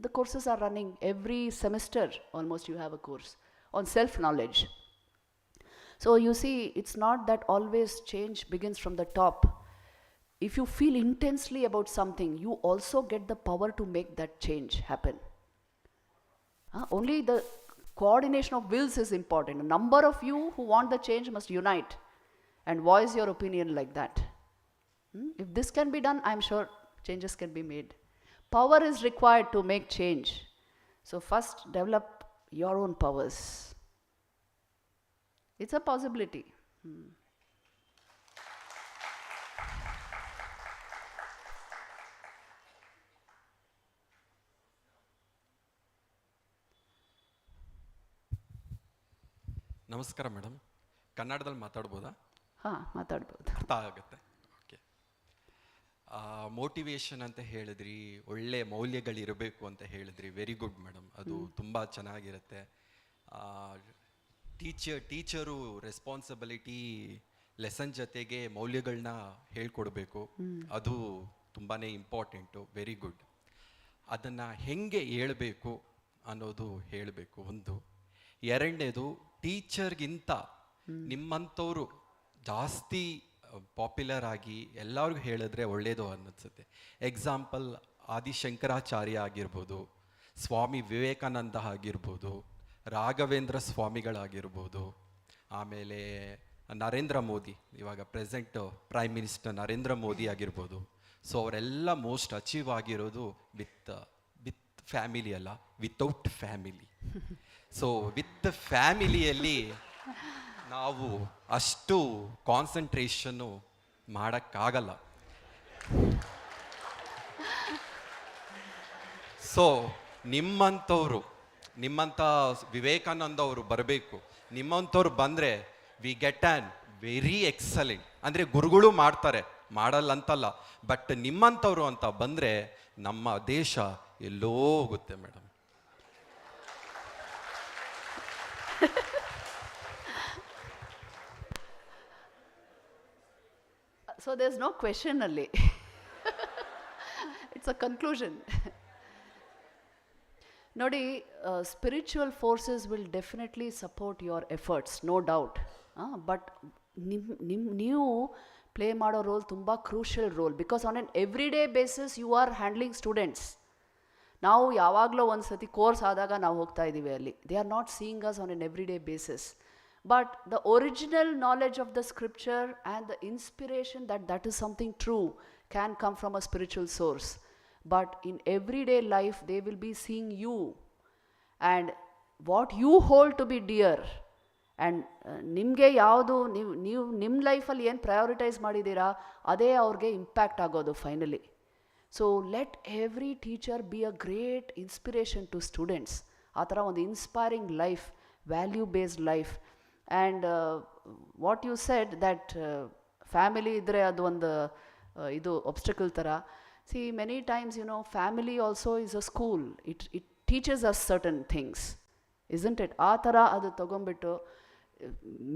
Speaker 4: the courses are running every semester. Almost you have a course on self-knowledge. So you see, it's not that always change begins from the top. If you feel intensely about something, you also get the power to make that change happen. Only the coordination of wills is important. A number of you who want the change must unite and voice your opinion like that. If this can be done, I'm sure changes can be made. Power is required to make change. So first develop your own powers. It's a possibility.
Speaker 7: ನಮಸ್ಕಾರ madam, ಕನ್ನಡದಲ್ಲಿ ಮಾತಾಡ್ಬೋದಾ?
Speaker 4: ಹಾಂ, ಮಾತಾಡ್ಬೋದು.
Speaker 7: ಅರ್ಥ ಆಗುತ್ತೆ. Okay. Motivation ಅಂತ ಹೇಳಿದ್ರಿ, ಒಳ್ಳೆ ಮೌಲ್ಯಗಳಿರಬೇಕು ಅಂತ ಹೇಳಿದ್ರಿ. ವೆರಿ ಗುಡ್ ಮೇಡಮ್, ಅದು ತುಂಬ ಚೆನ್ನಾಗಿರುತ್ತೆ. ಟೀಚರು ರೆಸ್ಪಾನ್ಸಿಬಿಲಿಟಿ ಲೆಸನ್ ಜೊತೆಗೆ ಮೌಲ್ಯಗಳನ್ನ ಹೇಳ್ಕೊಡ್ಬೇಕು. ಅದು ತುಂಬಾ ಇಂಪಾರ್ಟೆಂಟು. Very good. ಅದನ್ನು ಹೆಂಗೆ ಹೇಳಬೇಕು ಅನ್ನೋದು ಹೇಳಬೇಕು ಒಂದು. ಎರಡನೇದು, ಟೀಚರ್ಗಿಂತ ನಿಮ್ಮಂಥವ್ರು ಜಾಸ್ತಿ ಪಾಪ್ಯುಲರ್ ಆಗಿ ಎಲ್ಲರಿಗೂ ಹೇಳಿದ್ರೆ ಒಳ್ಳೆಯದು ಅನ್ನಿಸುತ್ತೆ. ಎಕ್ಸಾಂಪಲ್ ಆದಿಶಂಕರಾಚಾರ್ಯ ಆಗಿರ್ಬೋದು, ಸ್ವಾಮಿ ವಿವೇಕಾನಂದ ಆಗಿರ್ಬೋದು, ರಾಘವೇಂದ್ರ ಸ್ವಾಮಿಗಳಾಗಿರ್ಬೋದು, ಆಮೇಲೆ ನರೇಂದ್ರ ಮೋದಿ, ಇವಾಗ present prime minister Narendra Modi ಆಗಿರ್ಬೋದು. ಸೊ ಅವರೆಲ್ಲ ಮೋಸ್ಟ್ ಅಚೀವ್ ಆಗಿರೋದು ವಿತ್ ಫ್ಯಾಮಿಲಿ ಅಲ್ಲ, ವಿತೌಟ್ ಫ್ಯಾಮಿಲಿ. ಸೊ ವಿತ್ ಫ್ಯಾಮಿಲಿಯಲ್ಲಿ ನಾವು ಅಷ್ಟು ಕಾನ್ಸಂಟ್ರೇಷನ್ನು ಮಾಡೋಕ್ಕಾಗಲ್ಲ. ಸೊ ನಿಮ್ಮಂಥ ವಿವೇಕಾನಂದ ಅವರು ಬರಬೇಕು. ನಿಮ್ಮಂಥವ್ರು ಬಂದರೆ we get an very excellent. ಅಂದರೆ ಗುರುಗಳು ಮಾಡ್ತಾರೆ, ಮಾಡಲ್ಲ ಅಂತಲ್ಲ, ಬಟ್ ನಿಮ್ಮಂಥವ್ರು ಅಂತ ಬಂದರೆ ನಮ್ಮ ದೇಶ ಎಲ್ಲೋ ಹೋಗುತ್ತೆ madam.
Speaker 4: So there's no question ಅಲ್ಲಿ. It's a conclusion. ನೋಡಿ, spiritual forces will definitely support your efforts, no doubt. But ನೀವು ಪ್ಲೇ ಮಾಡೋ ರೋಲ್ ತುಂಬ crucial role, because on an every day basis you are handling students. ನಾವು ಯಾವಾಗಲೂ ಒಂದು ಸತಿ course ಆದಾಗ ನಾವು ಹೋಗ್ತಾ ಇದ್ದೀವಿ ಅಲ್ಲಿ. They are not seeing us on an every day basis. But the original knowledge of the scripture and the inspiration that is something true can come from a spiritual source. But in everyday life, they will be seeing you and what you hold to be dear. And ನಿಮಗೆ ಯಾವುದು ನೀವು ನಿಮ್ಮ ಲೈಫಲ್ಲಿ ಏನು prioritise ಮಾಡಿದ್ದೀರಾ ಅದೇ ಅವ್ರಿಗೆ impact ಆಗೋದು finally. So let every teacher be a great inspiration to students. ಆ ಥರ ಒಂದು inspiring life, value based life. And what you said that family ಇದ್ದರೆ ಅದು ಒಂದು ಇದು ಒಬ್ಸ್ಟಕಲ್ ಥರ. See many times family also is a school. It teaches us certain things, isn't it? ಆ ಥರ ಅದು ತೊಗೊಂಬಿಟ್ಟು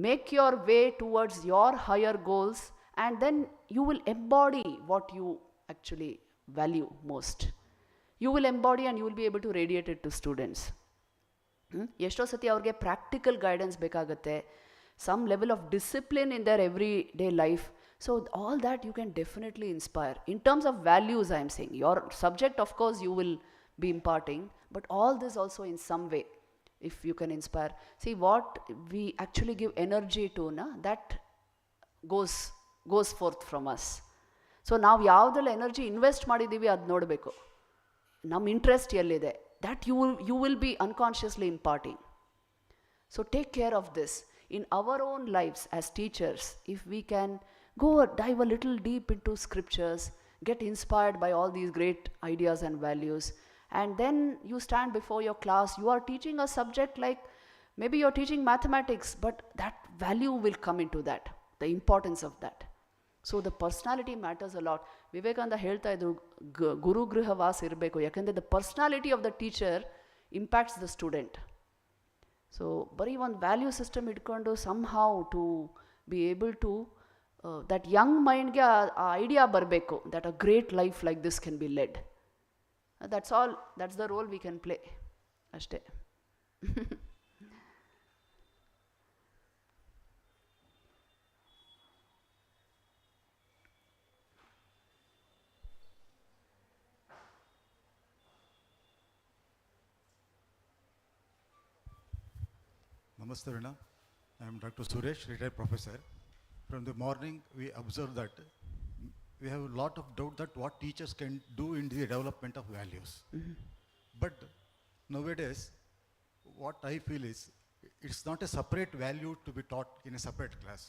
Speaker 4: make your way towards your higher goals, and then you will embody what you actually value most. You will embody and you will be able to radiate it to students. ಎಷ್ಟೋ ಸತಿ ಅವ್ರಿಗೆ practical guidance ಬೇಕಾಗುತ್ತೆ, some level of discipline in their every day life. So all that you can definitely inspire. In terms of values I am saying, your subject of course you will be imparting, but all this also in some way, if you can inspire. See, what we actually give energy to, that goes forth from us. So ನಾವು ಯಾವುದೆಲ್ಲ energy invest ಮಾಡಿದ್ದೀವಿ ಅದು ನೋಡಬೇಕು, ನಮ್ಮ interest ಎಲ್ಲಿದೆ, that you will be unconsciously imparting. So take care of this in our own lives as teachers. If we can go dive a little deep into scriptures, get inspired by all these great ideas and values, and then you stand before your class, you are teaching a subject like maybe you're teaching mathematics, but that value will come into that, the importance of that. So the personality matters a lot. Vivekananda ಹೇಳ್ತಾ ಇದ್ರು, ಗುರುಗೃಹ ವಾಸ ಇರಬೇಕು, ಯಾಕಂದರೆ the personality of the teacher impacts the student. So ಬರೀ ಒಂದು value system ಇಟ್ಕೊಂಡು somehow to be able to that young ಮೈಂಡ್ಗೆ ಆ ಐಡಿಯಾ ಬರಬೇಕು that a great life like this can be led. That's all. That's the role we can play. ಅಷ್ಟೇ.
Speaker 8: Namaste, Rina. I am Dr. Suresh, retired professor. From the morning, we observe that we have a lot of doubt that what teachers can do in the development of values. But nowadays, what I feel is, it's not a separate value to be taught in a separate class.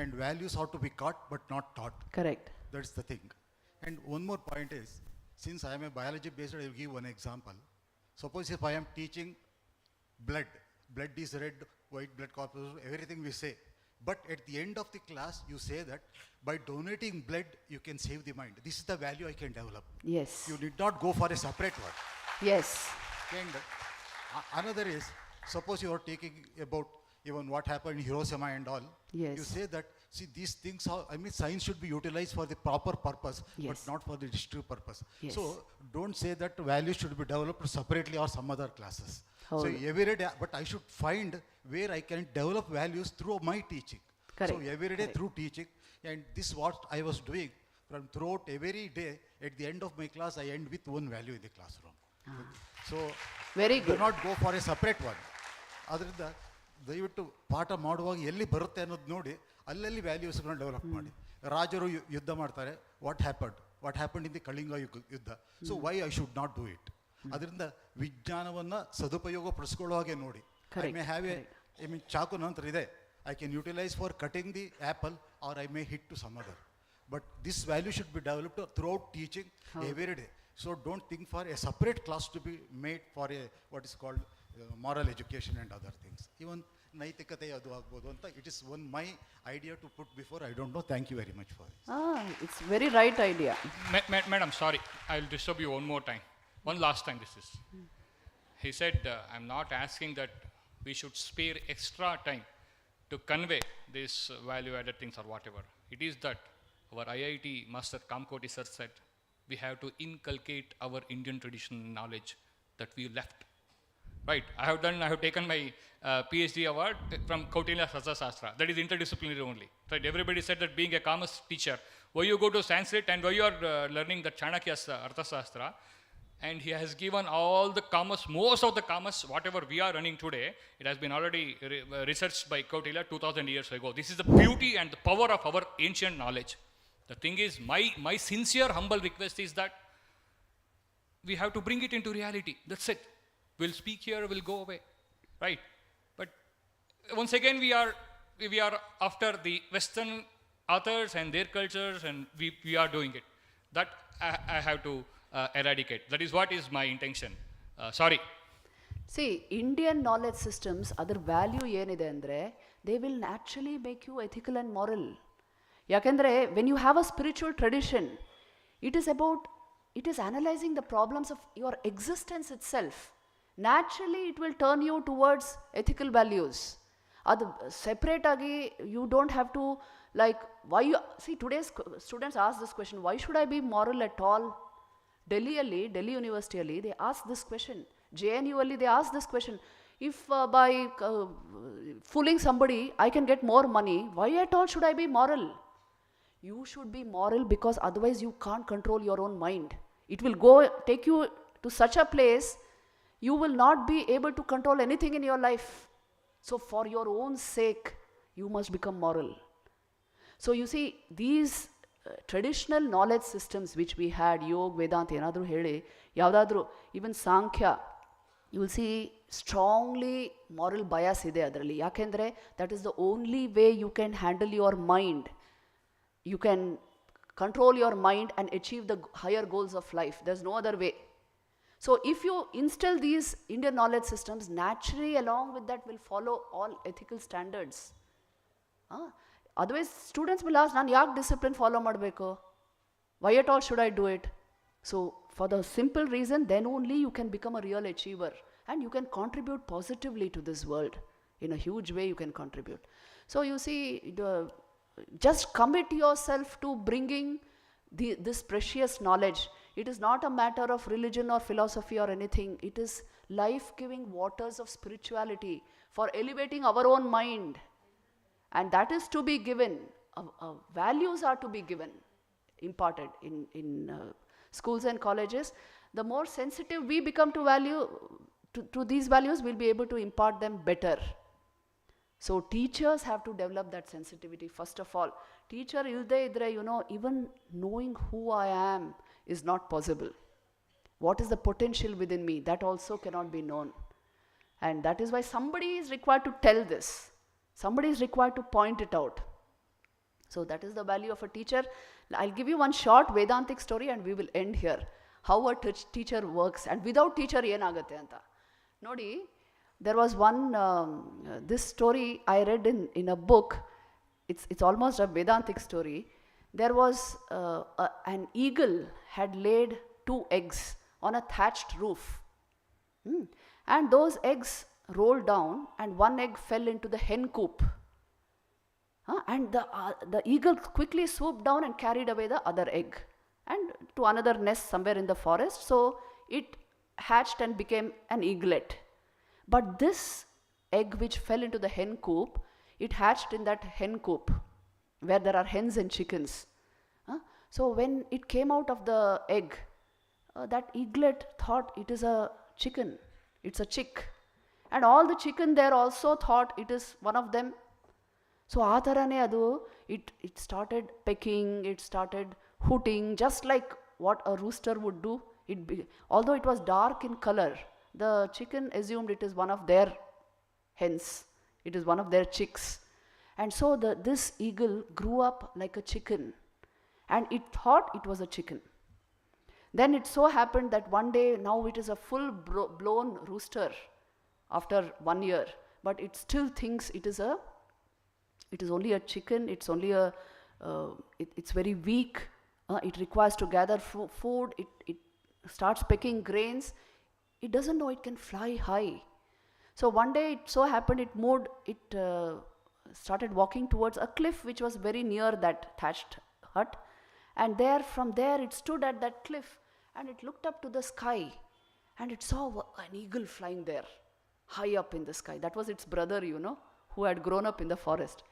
Speaker 8: And values have to be caught but not taught.
Speaker 4: Correct.
Speaker 8: That's the thing. And one more point is, since I am a biology based, I will give one example. Suppose if I am teaching blood is red, white blood corpuscles, everything we say. But at the end of the class, you say that by donating blood, you can save the mind. This is the value I can develop.
Speaker 4: Yes.
Speaker 8: You need not go for a separate one.
Speaker 4: Yes.
Speaker 8: And another is, suppose you are taking about even what happened in Hiroshima and all.
Speaker 4: Yes.
Speaker 8: You say that, see, these things are, science should be utilized for the proper purpose,
Speaker 4: Yes.
Speaker 8: but not for the destructive purpose.
Speaker 4: Yes.
Speaker 8: So don't say that values should be developed separately or some other classes. So
Speaker 4: ಹೌದು.
Speaker 8: every day, but I should find where I can develop values through my teaching.
Speaker 4: Correct.
Speaker 8: So every day
Speaker 4: Correct.
Speaker 8: through teaching, and this what I was doing from throughout every day. At the end of my class, I end with one value in the classroom. So
Speaker 4: Very
Speaker 8: do
Speaker 4: good.
Speaker 8: not go for a separate one. ಅದರಿಂದ ದಯವಿಟ್ಟು ಪಾಠ ಮಾಡುವಾಗ ಎಲ್ಲಿ ಬರುತ್ತೆ ಅನ್ನೋದು ನೋಡಿ ಅಲ್ಲಲ್ಲಿ ವ್ಯಾಲ್ಯೂಸ್ಗಳನ್ನ develop ಮಾಡಿ. ರಾಜರು ಯುದ್ಧ ಮಾಡ್ತಾರೆ, what happened in the Kalinga ಯುದ್ಧ. So why I should not do it. ಅದರಿಂದ ವಿಜ್ಞಾನವನ್ನು ಸದುಪಯೋಗ ಪಡಿಸ್ಕೊಳ್ಳೋ ಹಾಗೆ ನೋಡಿ. ಐ ಮೇ ಹ್ಯಾವ್ ಚಾಕು ನಂತರ ಇದೆ, I can utilize for cutting the apple, or I may hit to some other. But this value should be developed throughout teaching every day. So don't think for a separate class to be made for a what is called moral education and other things. Even ನೈತಿಕತೆ ಅದು ಆಗ್ಬೋದು ಅಂತ, it is one my idea to put before. I don't know. Thank you very much for this.
Speaker 4: It's very right idea.
Speaker 9: Madam, sorry, I will disturb you one more time. One last time this is. He said, I'm not asking that we should spare extra time to convey these value-added things or whatever. It is that our IIT Master Kamkoti sir said, we have to inculcate our Indian traditional knowledge that we left. Right, I have taken my PhD award from Kautilya Sastra. That is interdisciplinary only. Right, everybody said that being a commerce teacher, why you go to Sanskrit and why you are learning the Chanakya's Arthasastra, and he has given all the commerce, most of the commerce, whatever we are running today, it has been already researched by Kautilya 2000 years ago. This is the beauty and the power of our ancient knowledge. The thing is, my sincere, humble request is that we have to bring it into reality. That's it. We'll speak here, we'll go away. Right? But once again, we are after the Western authors and their cultures, and we are doing it. That I have to eradicate. That is what is my intention. Sorry.
Speaker 4: See Indian knowledge systems ಅದರ ವ್ಯಾಲ್ಯೂ ಏನಿದೆ ಅಂದರೆ they will naturally make you ethical and moral. ಯಾಕೆಂದರೆ when you have a spiritual tradition, it is analysing the problems of your existence itself. Naturally it will turn you towards ethical values. ಅದು ಸೆಪ್ರೇಟಾಗಿ you don't have to like why you see today's students ask this question, why should I be moral at all? Delhi ಯೂನಿವರ್ಸಿಟಿಯಲ್ಲಿ they as this question, JNU ಅಲ್ಲಿ they as this question, if by fooling somebody I can get more money, why at all should I be moral? You should be moral because otherwise you can't control your own mind. It will take you to such a place you will not be able to control anything in your life. So for your own sake you must become moral. So you see these traditional knowledge systems which we had, yoga, vedanta, enadru heli yavadadru, even sankhya, you will see strongly moral bias ide adralli. Yakendre that is the only way you can handle your mind. You can control your mind and achieve the higher goals of life. There's no other way. So if you instill these Indian knowledge systems, naturally along with that will follow all ethical standards. Otherwise students will ask, nan yak discipline follow madbeko? Why at all should I do it? So for the simple reason, then only you can become a real achiever and you can contribute positively to this world. In a huge way you can contribute. So you see, just commit yourself to bringing this precious knowledge. It is not a matter of religion or philosophy or anything. It is life-giving waters of spirituality for elevating our own mind. And that is to be given. Values are to be given, imparted in schools and colleges. The more sensitive we become to value, to these values, we'll be able to impart them better. So teachers have to develop that sensitivity first of all. Teacher ilde idre, even knowing who I am is not possible. What is the potential within me? That also cannot be known. And that is why somebody is required to tell this. Somebody is required to point it out. So that is the value of a teacher. I'll give you one short Vedantic story and we will end here. How a teacher works and without teacher yenagate anta. Nodi, there was one, this story I read in a book. It's almost a Vedantic story. There was an eagle had laid 2 eggs on a thatched roof. And those eggs rolled down and one egg fell into the hen coop. And the eagle quickly swooped down and carried away the other egg and to another nest somewhere in the forest. So it hatched and became an eaglet. But this egg which fell into the hen coop, it hatched in that hen coop where there are hens and chickens. So when it came out of the egg, that eaglet thought it is a chicken, it's a chick. And all the chicken there also thought it is one of them. So aatarane adu, it started pecking, it started hooting, just like what a rooster would do. Although it was dark in color, the chicken assumed it is one of their hens, it is one of their chicks. And so this eagle grew up like a chicken and it thought it was a chicken. Then it so happened that one day, now it is a full blown rooster after 1 year, but it still thinks it is only a chicken, it's only it's very weak, it requires to gather food, it starts pecking grains. It doesn't know it can fly high. So one day it so happened it started walking towards a cliff which was very near that thatched hut. And from there it stood at that cliff and it looked up to the sky and it saw an eagle flying there, high up in the sky. That was its brother, who had grown up in the forest.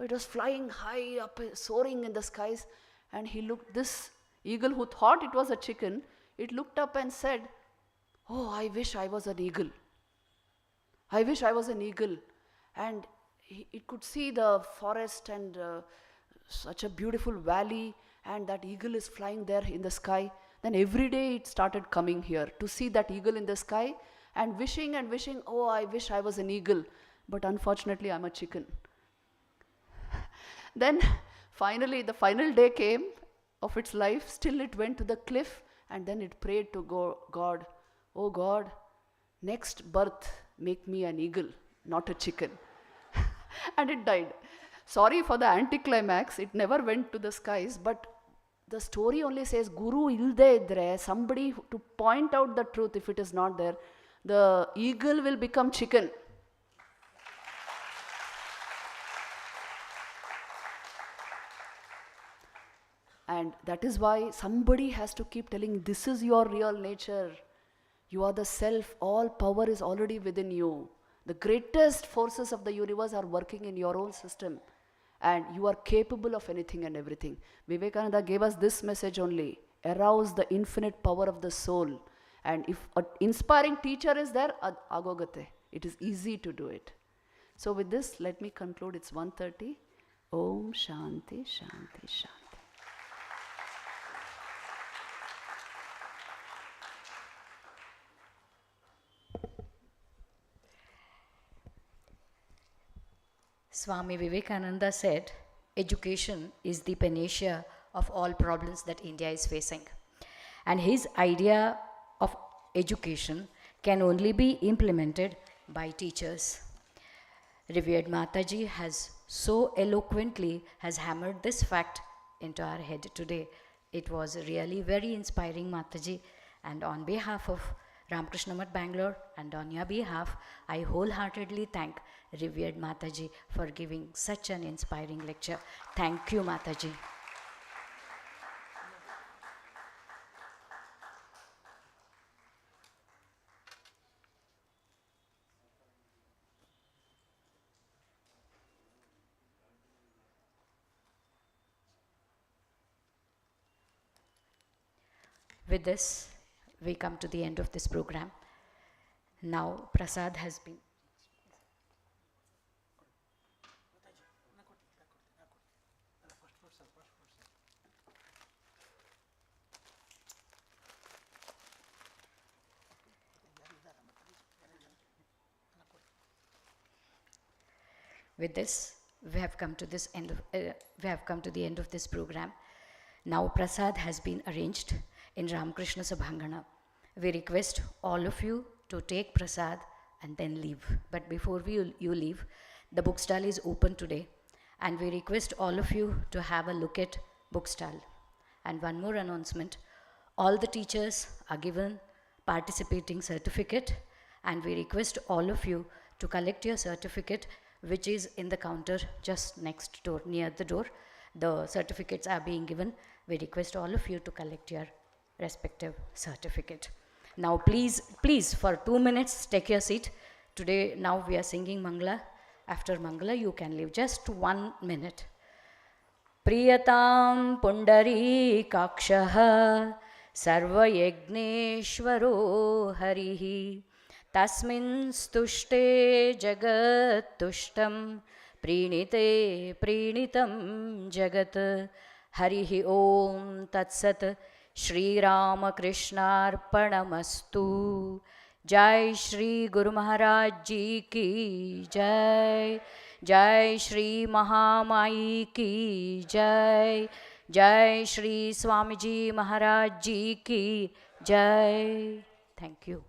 Speaker 4: It was flying high up, soaring in the skies. And he looked, this eagle who thought it was a chicken, it looked up and said, "Oh, I wish I was an eagle. I wish I was an eagle." And it could see the forest and such a beautiful valley, and that eagle is flying there in the sky. Then every day it started coming here to see that eagle in the sky and wishing, "Oh, I wish I was an eagle, but unfortunately I'm a chicken." Then finally, the final day came of its life. Still it went to the cliff and then it prayed to God, "Oh God, next birth, make me an eagle, not a chicken. And it died. Sorry for the anticlimax, it never went to the skies, but the story only says, Guru ilde idre, somebody to point out the truth if it is not there, the eagle will become chicken. And that is why somebody has to keep telling, this is your real nature. You are the self, all power is already within you. The greatest forces of the universe are working in your own system. And you are capable of anything and everything. Vivekananda gave us this message only. Arouse the infinite power of the soul. And if an inspiring teacher is there, agogate. It is easy to do it. So with this, let me conclude. It's 1:30. Om Shanti, Shanti, Shanti.
Speaker 1: Swami Vivekananda said, education is the panacea of all problems that India is facing. And his idea of education can only be implemented by teachers. Revered Mataji has so eloquently has hammered this fact into our head today. It was really very inspiring, Mataji. And on behalf of Ramakrishna Math Bangalore and on your behalf, I wholeheartedly thank Revered Mataji for giving such an inspiring lecture. Thank you, Mataji. With this, we come to the end of this program. Now, Prasad has been. With this, we have come to the end of this program. Now, Prasad has been arranged in Ramakrishna Sabhangana. We request all of you to take Prasad and then leave. But before you leave, the book stall is open today, and we request all of you to have a look at book stall. And one more announcement, all the teachers are given participating certificate, and we request all of you to collect your certificate, which is in the counter just next door, near the door. The certificates are being given. We request all of you to collect your respective certificate. Now please for 2 minutes take your seat. Today now we are singing Mangala. After Mangala you can leave. Just 1 minute. Priyatam Pundari Kakshaha Sarvayajneshwaro Harihi Tasmin Stushte Jagat Tushtam Prinite Prinitam Jagat Harihi Om Tatsat Shri Ramakrishnaarpanamastu. Jai Shri Guru Maharaj Ji ki Jai. Jai Shri Mahamai ki Jai. Jai Shri Swamiji Maharaj Ji ki Jai. Thank you.